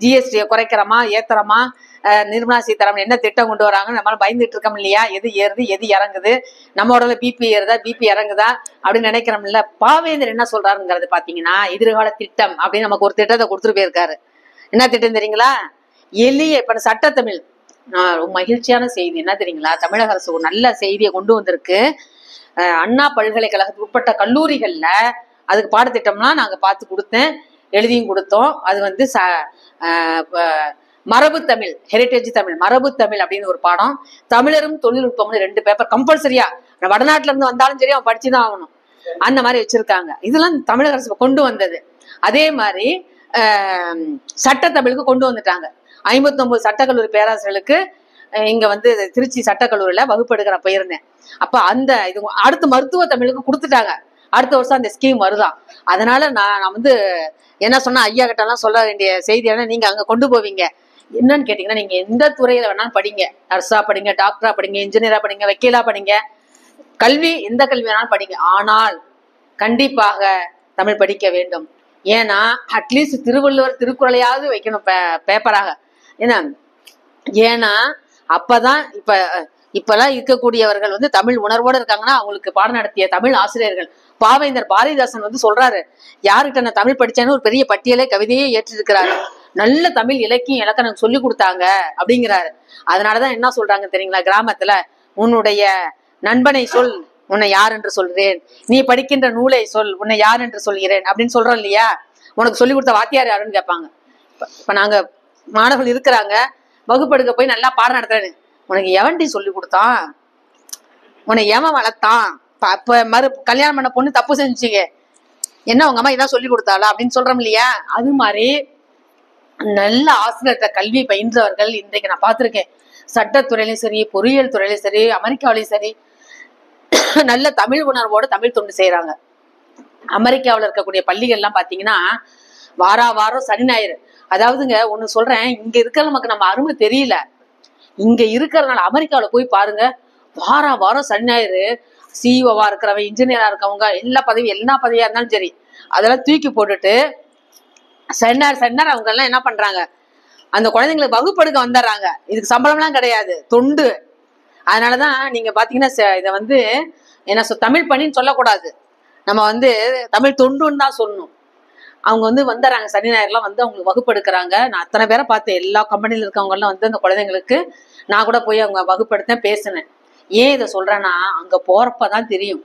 ஜிஎஸ்டியை குறைக்கிறோமா ஏத்துறோமா, நிர்மலா சீதாராமன் என்ன திட்டம் கொண்டு வராங்கன்னு நம்மளால பயந்துட்டு இருக்கோம் இல்லையா. எது ஏறுது எது இறங்குது, நம்ம உடம்புல பிபி ஏறுதா பிபி இறங்குதா அப்படின்னு நினைக்கிறோம் இல்ல. பாவேந்தர் என்ன சொல்றாருங்கிறது பாத்தீங்கன்னா, எதிர்கால திட்டம் அப்படின்னு நமக்கு ஒரு திட்டத்தை கொடுத்துட்டு போயிருக்காரு. என்ன திட்டம் தெரியுங்களா, எளிய இப்ப சட்டத்தமிழ். ரொம்ப மகிழ்ச்சியான செய்தி என்ன தெரியுங்களா, தமிழக அரசு ஒரு நல்ல செய்தியை கொண்டு வந்திருக்கு. அண்ணா பல்கலைக்கழகத்துக்கு உட்பட்ட கல்லூரிகள்ல அதுக்கு பாடத்திட்டம்லாம் நாங்க பார்த்து கொடுத்தேன், எழுதியும் கொடுத்தோம். அது மரபு தமிழ், ஹெரிட்டேஜ் தமிழ், மரபு தமிழ் அப்படின்னு ஒரு பாடம், தமிழரும் தொழில்நுட்பம்னு 2 பேப்பர் கம்பல்சரியா, வடநாட்டுல இருந்து வந்தாலும் சரி அவன் படிச்சுதான் ஆகணும், அந்த மாதிரி வச்சிருக்காங்க. இதெல்லாம் தமிழக அரசு கொண்டு வந்தது. அதே மாதிரி சட்டத்தமிழுக்கு கொண்டு வந்துட்டாங்க. 59 சட்டக்கல்லூரி பேராசிரியர்களுக்கு இங்க திருச்சி சட்டக்கல்லூரியில வகுப்பு எடுக்கிற போயிருந்தேன். அப்ப இது அடுத்து மருத்துவ தமிழுக்கு கொடுத்துட்டாங்க. அடுத்த வருஷம் அந்த ஸ்கீம் வருதான். அதனால நான் என்ன சொன்னா, ஐயா கிட்ட எல்லாம் சொல்ல வேண்டிய செய்தியான நீங்க அங்க கொண்டு போவீங்க. என்னன்னு கேட்டீங்கன்னா, நீங்க எந்த துறையில வேணாலும் படிங்க, நர்ஸா படிங்க, டாக்டரா படிங்க, இன்ஜினியரா படிங்க, வக்கீலா படிங்க, கல்வி எந்த கல்வி வேணாலும் படிங்க, ஆனால் கண்டிப்பாக தமிழ் படிக்க வேண்டும். ஏன்னா அட்லீஸ்ட் திருவள்ளுவர் திருக்குறளையாவது வைக்கணும் பேப்பராக. ஏன்னா அப்பதான் இப்பெல்லாம் இருக்கக்கூடியவர்கள் தமிழ் உணர்வோடு இருக்காங்கன்னா அவங்களுக்கு பாடம் நடத்திய தமிழ் ஆசிரியர்கள். பாவேந்தர் பாரதிதாசன் சொல்றாரு, யாருக்கிட்ட நான் தமிழ் படிச்சேன்னு ஒரு பெரிய பட்டியலே கவிதையே ஏற்றிருக்கிறாரு. நல்ல தமிழ் இலக்கியம் இலக்கணம் சொல்லி கொடுத்தாங்க அப்படிங்கிறாரு. அதனாலதான் என்ன சொல்றாங்க தெரியுங்களா, கிராமத்துல உன்னுடைய நண்பனை சொல் உன்னை யார் என்று சொல்கிறேன், நீ படிக்கின்ற நூலை சொல் உன்னை யார் என்று சொல்கிறேன் அப்படின்னு சொல்றோம் இல்லையா. உனக்கு சொல்லி கொடுத்த வாத்தியார் யாருன்னு கேட்பாங்க. இப்ப நாங்க மாணவர்கள் இருக்கிறாங்க, வகுப்பெடுக்க போய் நல்லா பாடம் நடத்துறேன்னு, உனக்கு எவன்டி சொல்லி கொடுத்தான், உன்னை எவன் வளர்த்தான், கல்யாணம் பண்ண பொண்ணு தப்பு செஞ்சுங்க, என்ன உங்க அம்மா இதான் சொல்லி கொடுத்தாளா அப்படின்னு சொல்றோம் இல்லையா. அது மாதிரி நல்ல ஆசிரியர்கிட்ட கல்வி பயின்றவர்கள் இன்றைக்கு நான் பார்த்திருக்கேன். சட்டத்துறையிலும் சரி, பொறியியல் துறையிலும் சரி, அமெரிக்காவிலையும் சரி, நல்ல தமிழ் உணர்வோடு தமிழ் தொண்டு செய்யறாங்க. அமெரிக்காவில் இருக்கக்கூடிய பள்ளிகள் எல்லாம் பாத்தீங்கன்னா வாரம் சனி ஞாயிறு, அதாவதுங்க ஒண்ணு சொல்றேன், இங்க இருக்கிற நமக்கு நம்ம அருமை தெரியல, இங்க இருக்கிறதுனால அமெரிக்காவில போய் பாருங்க, வாரம் சனி ஞாயிறு சிஇஓவா இருக்கிறவங்க, இன்ஜினியரா இருக்கவங்க, எல்லா பதவியா இருந்தாலும் சரி அதெல்லாம் தூக்கி போட்டுட்டு சன்னார் அவங்க எல்லாம் என்ன பண்றாங்க, அந்த குழந்தைங்களுக்கு வகுப்படுக்க வந்துடுறாங்க. இதுக்கு சம்பளம்லாம் கிடையாது, தொண்டு. அதனாலதான் நீங்க பாத்தீங்கன்னா இதை என்ன தமிழ் பணின்னு சொல்லக்கூடாது, நம்ம தமிழ் தொண்டுன்னு தான் சொல்லணும். அவங்க வந்துடுறாங்க சனி ஞாயிறுலாம் அவங்களுக்கு வகுப்பு எடுக்கிறாங்க. நான் அத்தனை பேரை பார்த்தேன், எல்லா கம்பெனில இருக்கவங்க எல்லாம் அந்த குழந்தைங்களுக்கு நான் கூட போய் அவங்க வகுப்பு எடுத்தேன், பேசினேன். ஏன் இதை சொல்றேன்னா, அங்க போறப்பதான் தெரியும்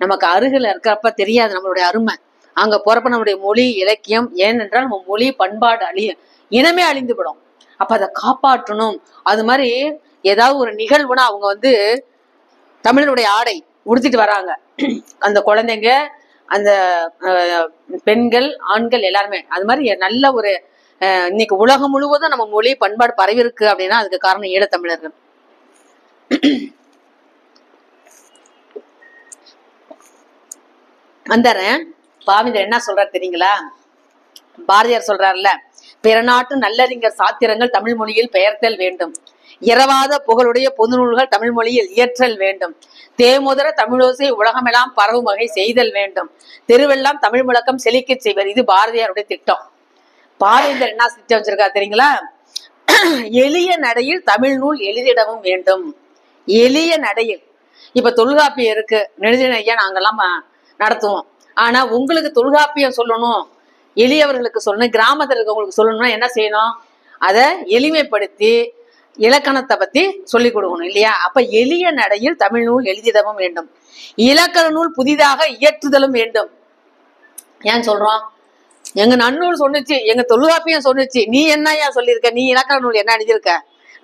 நமக்கு அருகில் இருக்கிறப்ப தெரியாது நம்மளுடைய அருமை. அங்க போறப்ப நம்மளுடைய மொழி இலக்கியம், ஏனென்றால் நம்ம மொழி பண்பாடு இனமே அழிந்துவிடும். அப்ப அதை காப்பாற்றணும். அது மாதிரி ஏதாவது ஒரு நிகழ்வுனா அவங்க வந்து தமிழனுடைய ஆடை உடுத்திட்டு வராங்க. அந்த குழந்தைங்க, அந்த பெண்கள், ஆண்கள் எல்லாருமே அது மாதிரி நல்ல ஒரு இன்னைக்கு உலகம் முழுவதும் நம்ம மொழி பண்பாடு பரவி இருக்கு அப்படின்னா அதுக்கு காரணம் ஈழத்தமிழர்கள். வந்தறேன். பாவிதர் என்ன சொல்றாரு தெரியுங்களா? பாரதியார் சொல்றாருல்ல, பிற நாட்டு நல்லறிஞர் சாத்திரங்கள் தமிழ் மொழியில் பெயர்த்தல் வேண்டும், இரவாத புகழுடைய பொது நூல்கள் தமிழ் மொழியில் இயற்றல் வேண்டும், தேமுதர தமிழோசை உலகமெல்லாம் பரவும் வகை செய்தல் வேண்டும், தெருவெல்லாம் தமிழ் முழக்கம் செழிக்க செய்வர். இது பாரதியாருடைய திட்டம். பாரதியார் என்ன திட்டம் வச்சிருக்கா தெரியுங்களா? எளிய நடையில் தமிழ் நூல் எழுதிடவும் வேண்டும். எளிய நடையில். இப்ப தொல்காப்பியம் இருக்கு, நெடுஞ்செழியன் ஐயா நாங்கெல்லாம் நடத்துவோம். ஆனா உங்களுக்கு தொல்காப்பியம் சொல்லணும், எளியவர்களுக்கு சொல்லணும், கிராமத்துல இருக்கவங்களுக்கு சொல்லணும்னா என்ன செய்யணும்? அதை எளிமைப்படுத்தி இலக்கணத்தை பத்தி சொல்லிக் கொடுக்கணும் இல்லையா? அப்ப எளிய நடையில் தமிழ் நூல் எழுதிடவும் வேண்டும், இலக்கண நூல் புதிதாக இயற்றுதலும் வேண்டும். ஏன் சொல்றோம்? எங்க நன்னூல் சொன்னுச்சு, எங்க தொல்காப்பியம் சொன்னுச்சு, நீ என்னையா சொல்லியிருக்க? நீ இலக்கண நூல் என்ன எழுதியிருக்க?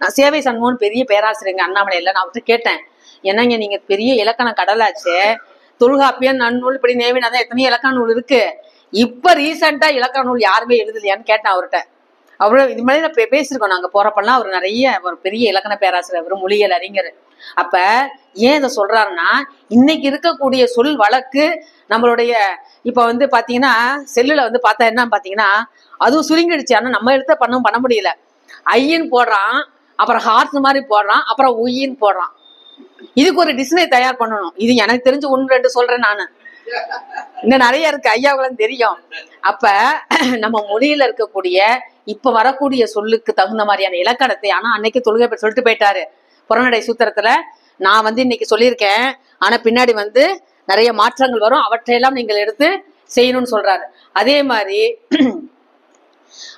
நான் சேவை சண்முகன் பெரிய பேராசிரியங்க அண்ணாமலையில நான் அவர்கிட்ட கேட்டேன், என்னங்க நீங்க பெரிய இலக்கண கடலாச்சு, தொல்காப்பியம் நன்னூல் இப்படி நேவினாதான் எத்தனையோ இலக்கண நூல் இருக்கு, இப்ப ரீசெண்டா இலக்கண நூல் யாருமே எழுதலையான்னு கேட்டேன் அவர்கிட்ட. அவரு இது மாதிரி நான் பேசியிருக்கோம் நாங்க போறப்பெல்லாம். அவர் நிறைய ஒரு பெரிய இலக்கண பேராசிரியர், அவரு மொழியியல் அறிஞர். அப்ப ஏன் இதை சொல்றாருன்னா, இன்னைக்கு இருக்கக்கூடிய சொல் வழக்கு நம்மளுடைய இப்ப வந்து பாத்தீங்கன்னா செல்லுல வந்து பார்த்தா என்ன பாத்தீங்கன்னா அதுவும் சுருங்கிடுச்சு. ஆனா நம்ம எழுத்த பண்ண முடியல. ஐயின்னு போடுறான், அப்புறம் ஹார்ஸ் மாதிரி போடுறான், அப்புறம் உயின்னு போடுறான். இதுக்கு ஒரு டிக்ஷனரி தயார் பண்ணணும். இது எனக்கு தெரிஞ்சு 1-2 சொல்றேன் நானு, இன்னும் நிறைய இருக்கு, ஐயாவுக்கு தெரியும். அப்ப நம்ம மொழியில இருக்கக்கூடிய இப்ப வரக்கூடிய சொல்லுக்கு தகுந்த மாதிரியான இலக்கணத்தை, ஆனா அன்னைக்கு தொல்காப்பியர் சொல்லிட்டு போயிட்டாரு புறநடை சூத்திரத்துல. நான் வந்து இன்னைக்கு சொல்லியிருக்கேன், ஆனா பின்னாடி வந்து நிறைய மாற்றங்கள் வரும், அவற்றையெல்லாம் நீங்கள் எடுத்து செய்யணும்னு சொல்றாரு. அதே மாதிரி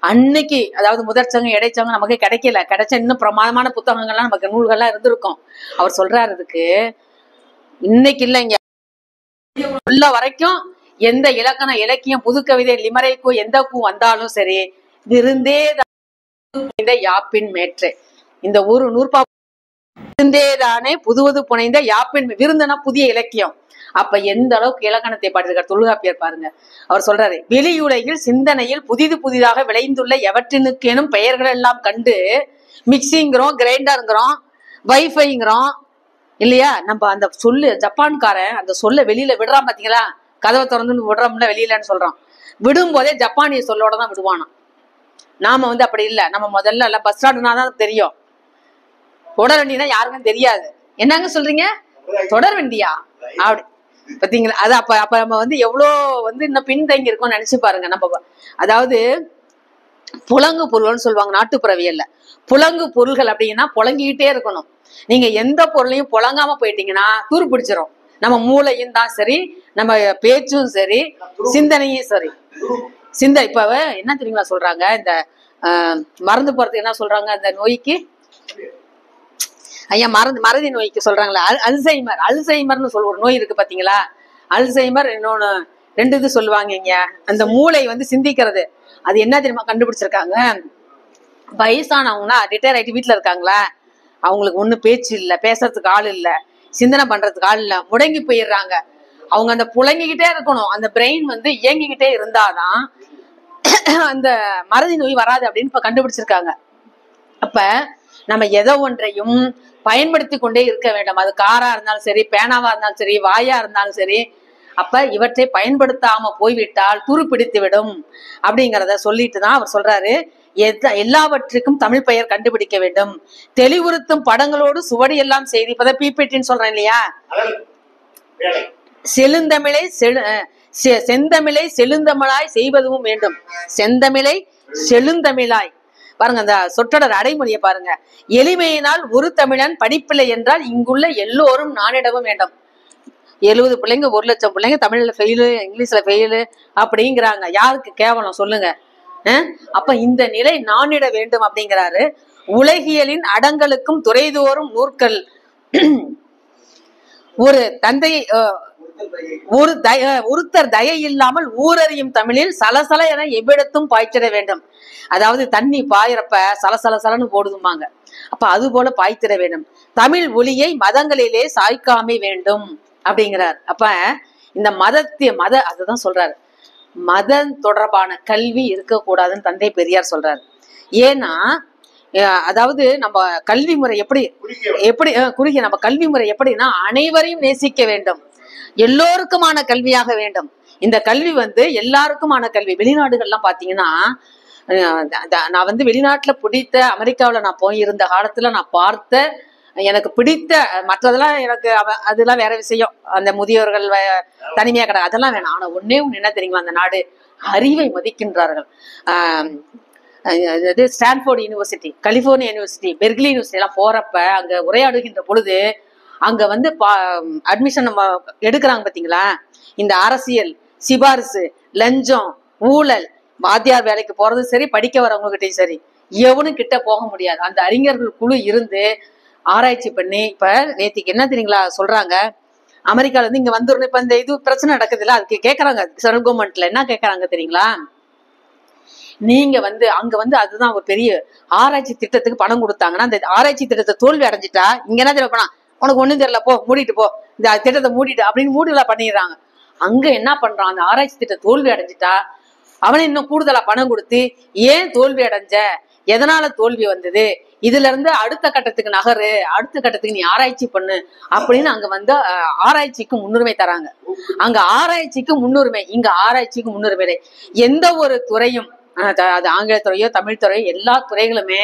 அன்னைக்கு அதாவது முதற்சங்கம் இடைச்சங்கம் நமக்கு கிடைக்கல, கிடைச்ச இன்னும் பிரமாதமான புத்தகங்கள்லாம் நமக்கு நூல்கள்லாம் இருந்திருக்கும். அவர் சொல்றாரு அதுக்கு இன்னைக்கு இல்லைங்க, உள்ள வரைக்கும் எந்த இலக்கண இலக்கியம் புது கவிதை லிமரைக்கும் எந்த பூ வந்தாலும் சரி, விருந்தே யாப்பின் மேற்று. இந்த ஒரு நூற்பா விருந்தேதானே புதுவது புனைந்த யாப்பின், விருந்தனா புதிய இலக்கியம். அப்ப எந்த அளவுக்கு இலக்கணத்தை பாடிருக்கார் தொல்காப்பியர் பாருங்க. அவர் சொல்றாரு, வெளியுலகில் சிந்தனையில் புதிது புதிதாக விளைந்துள்ள எவற்றினுக்கேனும் பெயர்கள் எல்லாம் கண்டு மிக்சிங்கிறோம், கிரைண்டருங்கிறோம், வைஃபைங்கிறோம் இல்லையா? நம்ம அந்த சொல்லு ஜப்பான்காரன் அந்த சொல்ல வெளியில விடுறான் பாத்தீங்களா? கதவை திறந்து விடுறோம்ல வெளியிலன்னு சொல்றான். விடும் போதே ஜப்பானிய சொல்லோட தான் விடுவானாம். நாம வந்து அப்படி இல்லை. நம்ம முதல்ல எல்லாம் பஸ் ஸ்டாண்டுனாதான் தெரியும், தொடர் வண்டினா யாருக்கும் தெரியாது. என்னங்க சொல்றீங்க தொடர் வண்டியா அப்படி பாத்தீங்களா? அது அப்ப நம்ம வந்து எவ்வளோ வந்து இன்னும் பின்தங்கி இருக்கோம்னு நினைச்சு பாருங்க. நம்ம அதாவது புலங்கு பொருள்னு சொல்லுவாங்க நாட்டுப்புறவியல்ல. புலங்கு பொருள்கள் அப்படின்னா புலங்கிக்கிட்டே இருக்கணும். நீங்க எந்த பொருளையும் புலங்காம போயிட்டீங்கன்னா தூர் பிடிச்சிரும். நம்ம மூளையும் தான் சரி, நம்ம பேச்சும் சரி, சிந்தனையும் சரி. இப்ப என்ன தெரியுங்களா சொல்றாங்க, இந்த மறந்து போறதுக்கு என்ன சொல்றாங்க, அந்த நோய்க்கு ஐயா மறதி நோய்க்கு சொல்றாங்களா, அல்சைமர்னு சொல்ல ஒரு நோய் இருக்கு பாத்தீங்களா? அல்சைமர் இன்னொன்னு 2 இது சொல்லுவாங்க இங்க. அந்த மூளை வந்து சிந்திக்கிறது, அது என்ன தெரியுமா கண்டுபிடிச்சிருக்காங்க? வயசானவங்கன்னா ரிட்டையர் ஆயிட்டு வீட்டுல இருக்காங்களா, அவங்களுக்கு ஒண்ணு பேச்சு இல்ல, பேசுறதுக்கு ஆள் இல்ல, சிந்தனை பண்றதுக்கு ஆள் இல்ல, முடங்கி போயிடுறாங்க. அவங்க அந்த புழங்கிக்கிட்டே இருக்கணும், அந்த பிரெயின் வந்து இயங்கிக்கிட்டே இருந்தாதான் அந்த மறதி நோய் வராது அப்படின்னு இப்ப கண்டுபிடிச்சிருக்காங்க. அப்ப நம்ம எதோ ஒன்றையும் பயன்படுத்தி கொண்டே இருக்க வேண்டும். அது காரா இருந்தாலும் சரி, பேனாவா இருந்தாலும் சரி, வாயா இருந்தாலும் சரி. அப்ப இவற்றை பயன்படுத்தாம போய்விட்டால் துரு பிடித்து விடும் அப்படிங்கிறத சொல்லிட்டு தான் அவர் சொல்றாரு, எல்லாவற்றுக்கும் தமிழ் பெயர் கண்டுபிடிக்க வேண்டும், தெளிவுறுத்தும் படங்களோடு சுவடி எல்லாம் செய்தி. இப்பதான் பிபிடின்னு சொல்றேன் இல்லையா? செழுந்தமிழை செந்தமிழை செழுந்தமிழாய் செய்வதும் வேண்டும். செந்தமிழை செழுந்தமிழாய் பாருங்க, அந்த சொற்றொடர் அடைமொழியை பாருங்க. எளிமையினால் ஒரு தமிழன் படிப்பில்லை என்றால் இங்குள்ள எல்லோரும் நானிடவும் வேண்டும். 70 பிள்ளைங்க 1 லட்சம் பிள்ளைங்க தமிழ்ல ஃபெயிலு, இங்கிலீஷ்ல ஃபெயிலு அப்படிங்கிறாங்க. யாருக்கு கேவலம் சொல்லுங்க? அப்ப இந்த நிலை நானிட வேண்டும் அப்படிங்கிறாரு. உலகியலின் அடங்கலுக்கும் துறைதோறும் நூற்கள். ஒரு தந்தையை ஒருத்தர் தயை இல்லாமல் ஊரறியும் தமிழில் சலசல என எவ்விடத்தும் பாய்ச்சிட வேண்டும். அதாவது தண்ணி பாயிறப்ப சலசலசலன்னு போடுதுமாங்க. அப்ப அது போல பாய்த்திட வேண்டும். தமிழ் ஒளியை மதங்களிலே சாய்க்காமை வேண்டும் அப்படிங்கிறார். அப்ப இந்த அதுதான் சொல்றாரு, மதம் தொடர்பான கல்வி இருக்கக்கூடாதுன்னு தந்தை பெரியார் சொல்றாரு. ஏன்னா அதாவது நம்ம கல்வி முறை எப்படி குறுகிய நம்ம கல்வி முறை எப்படின்னா அனைவரையும் நேசிக்க வேண்டும், எல்லோருக்குமான கல்வியாக வேண்டும். இந்த கல்வி எல்லாருக்குமான கல்வி. வெளிநாடுகள்லாம் பாத்தீங்கன்னா, நான் வெளிநாட்டுல பிடித்த அமெரிக்காவில நான் போயிருந்த காலத்துல நான் பார்த்த எனக்கு பிடித்த மற்றதெல்லாம் எனக்கு அதெல்லாம் வேற விஷயம். அந்த முதியோர்கள் தனிமையா கிடையாது, அதெல்லாம் வேணாம். ஆனா ஒன்னே ஒண்ணு என்ன தெரியுங்களா, அந்த நாடு அறிவை மதிக்கின்றார்கள். Stanford university, California university, Berkeley university எல்லாம் போறப்ப அங்க உரையாடுகின்ற பொழுது அங்க அட்மிஷன் நம்ம எடுக்கிறாங்க பாத்தீங்களா, இந்த அரசியல், சிபாரிசு, லஞ்சம், ஊழல், வாத்தியார் வேலைக்கு போறதும் சரி, படிக்க வரவங்க கிட்டையும் சரி, எவனும் கிட்ட போக முடியாது. அந்த அறிஞர்கள் குழு இருந்து ஆராய்ச்சி பண்ணி இப்ப நேத்திக்கு என்ன தெரியுங்களா சொல்றாங்க, அமெரிக்கால இங்க வந்துடணும். இப்ப இந்த இது பிரச்சனை நடக்குது இல்ல, அதுக்கு கேக்குறாங்க சென்ட்ரல் கவர்மெண்ட்ல என்ன கேக்குறாங்க தெரியுங்களா, நீங்க அங்க அதுதான் ஒரு பெரிய ஆராய்ச்சி திட்டத்துக்கு பணம் கொடுத்தாங்கன்னா அந்த ஆராய்ச்சி திட்டத்தை தோல்வி அடைஞ்சிட்டா இங்க என்ன தெரியல போனா உனக்கு ஒண்ணும் தெரியல, போ மூடிட்டு போ, இந்த திட்டத்தை மூடிட்டு அப்படின்னு மூடிலா பண்ணிடுறாங்க. அங்க என்ன பண்றான், அந்த ஆராய்ச்சி திட்டம் தோல்வி அடைஞ்சிட்டா அவனை இன்னும் கூடுதலா பணம் கொடுத்து ஏன் தோல்வி அடைஞ்ச, எதனால தோல்வி வந்தது, இதுல இருந்து அடுத்த கட்டத்துக்கு நகரு, அடுத்த கட்டத்துக்கு நீ ஆராய்ச்சி பண்ணு அப்படின்னு அங்க ஆராய்ச்சிக்கு முன்னுரிமை தராங்க. அங்க ஆராய்ச்சிக்கு முன்னுரிமை, இங்க ஆராய்ச்சிக்கு முன்னுரிமை. எந்த ஒரு துறையும், அது ஆங்கில துறையோ தமிழ் துறையோ, எல்லா துறைகளுமே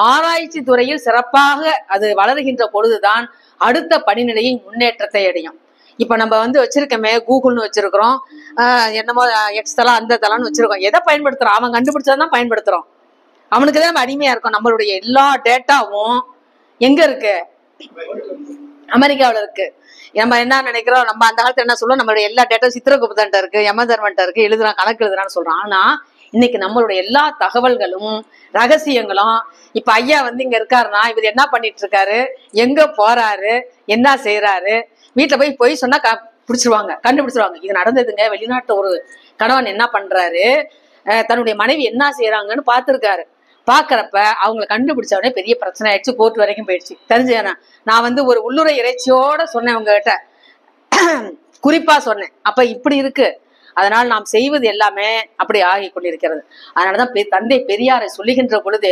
ஆராய்ச்சி துறையில் சிறப்பாக அது வளர்கின்ற பொழுதுதான் அடுத்த படிநிலையை முன்னேற்றத்தை அடையும். இப்ப நம்ம வச்சிருக்கோமே கூகுள்னு வச்சிருக்கிறோம், என்னமோ எக்ஸ் தளம் அந்த தளம்னு வச்சிருக்கோம். எதை பயன்படுத்துறோம், அவன் கண்டுபிடிச்சதான் பயன்படுத்துறோம். அவனுக்குதான் நம்ம அடிமையா இருக்கோம். நம்மளுடைய எல்லா டேட்டாவும் எங்க இருக்கு, அமெரிக்காவில இருக்கு. நம்ம என்ன நினைக்கிறோம், நம்ம அந்த காலத்துல என்ன சொல்லுவோம், நம்மளுடைய எல்லா டேட்டா சித்திரகுப்தன்ட்ட இருக்கு, யமதர்மன்ட்ட இருக்கு, எழுதுறான், கணக்கு எழுதுறான்னு சொல்றான். ஆனா இன்னைக்கு நம்மளுடைய எல்லா தகவல்களும் ரகசியங்களும், இப்ப ஐயா இங்க இருக்காருன்னா இவர் என்ன பண்ணிட்டு இருக்காரு, எங்க போறாரு, என்ன செய்யறாரு, வீட்டுல போய் சொன்னா பிடிச்சிருவாங்க, கண்டுபிடிச்சிருவாங்க. இது நடந்ததுங்க. வெளிநாட்டுல ஒரு கணவன் என்ன பண்றாரு, தன்னுடைய மனைவி என்ன செய்யறாங்கன்னு பாத்துருக்காரு. பாக்குறப்ப அவங்களை கண்டுபிடிச்சவனே பெரிய பிரச்சனை ஆயிடுச்சு, கோர்ட் வரைக்கும் போயிடுச்சு. தெரிஞ்சேனா நான் ஒரு உள்ளுரை இறைச்சியோட சொன்னேன் உங்ககிட்ட, குறிப்பா சொன்னேன். அப்ப இப்படி இருக்கு. அதனால் நாம் செய்வது எல்லாமே அப்படி ஆகி கொண்டிருக்கிறது. அதனாலதான் தந்தை பெரியாரை சொல்லுகின்ற பொழுது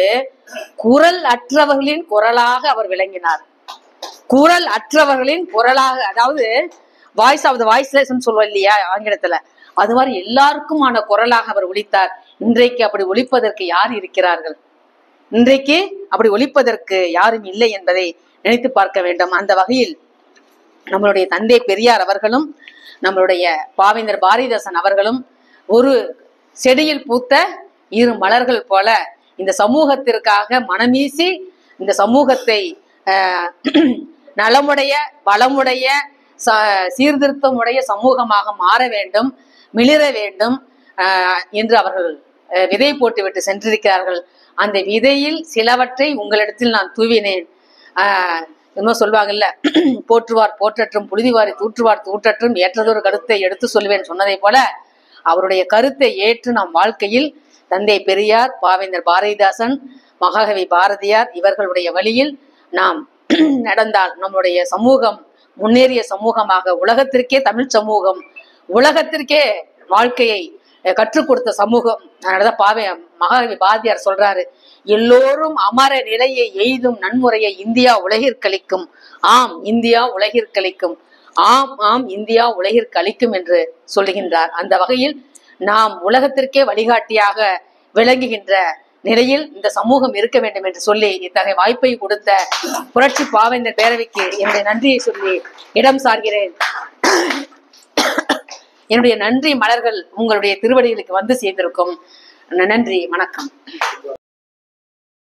குரல் அற்றவர்களின் குரலாக அவர் விளங்கினார். குரல் அற்றவர்களின் குரலாக, அதாவது வாய்ஸ் ஆஃப் த வாய்ஸ்லெஸ் சொல்லுவோம் இல்லையா ஆங்கிலத்துல, அது மாதிரி எல்லாருக்குமான குரலாக அவர் ஒலித்தார். இன்றைக்கு அப்படி ஒலிப்பதற்கு யார் இருக்கிறார்கள்? இன்றைக்கு அப்படி ஒலிப்பதற்கு யாரும் இல்லை என்பதை நினைத்து பார்க்க வேண்டும். அந்த வகையில் நம்மளுடைய தந்தை பெரியார் அவர்களும் நம்மளுடைய பாவேந்தர் பாரதிதாசன் அவர்களும் ஒரு செடியில் பூத்த இரு மலர்கள் போல இந்த சமூகத்திற்காக மனமீசி இந்த சமூகத்தை நலமுடைய வளமுடைய சீர்திருத்தமுடைய சமூகமாக மாற வேண்டும், மிளிர வேண்டும் என்று அவர்கள் விதை போட்டுவிட்டு சென்றிருக்கிறார்கள். அந்த விதையில் சிலவற்றை உங்களிடத்தில் நான் தூவினேன். இன்னும் சொல்லுவாங்கல்ல, போற்றுவார் போற்றற்றும் புழுதிவாரி தூற்றுவார் தூற்றற்றும் ஏற்றதொரு கருத்தை எடுத்து சொல்லுவேன் சொன்னதை போல அவருடைய கருத்தை ஏற்று நம் வாழ்க்கையில் தந்தை பெரியார், பாவேந்தர் பாரதிதாசன், மகாகவி பாரதியார் இவர்களுடைய வழியில் நாம் நடந்தால் நம்முடைய சமூகம் முன்னேறிய சமூகமாக, உலகத்திற்கே தமிழ் சமூகம், உலகத்திற்கே வாழ்க்கையை கற்றுக் கொடுத்த சமூகம். அதனாலதான் மகாகவி பாரதியார் சொல்றாரு, எல்லோரும் அமர நிலையை எய்தும் நன்முறையை இந்தியா உலகிற்கழிக்கும். ஆம், இந்தியா உலகிற்கழிக்கும். ஆம் ஆம் இந்தியா உலகிற்கழிக்கும் என்று சொல்லுகின்றார். அந்த வகையில் நாம் உலகத்திற்கே வழிகாட்டியாக விளங்குகின்ற நிலையில் இந்த சமூகம் இருக்க வேண்டும் என்று சொல்லி இத்தகைய வாய்ப்பை கொடுத்த புரட்சி பாவேந்தர் பேரவைக்கு என்னுடைய நன்றியை சொல்லி இடம் சார்கிறேன். என்னுடைய நன்றி மலர்கள் உங்களுடைய திருவடிகளுக்கு வந்து சேர்ந்திருக்கும். நன்றி, வணக்கம்.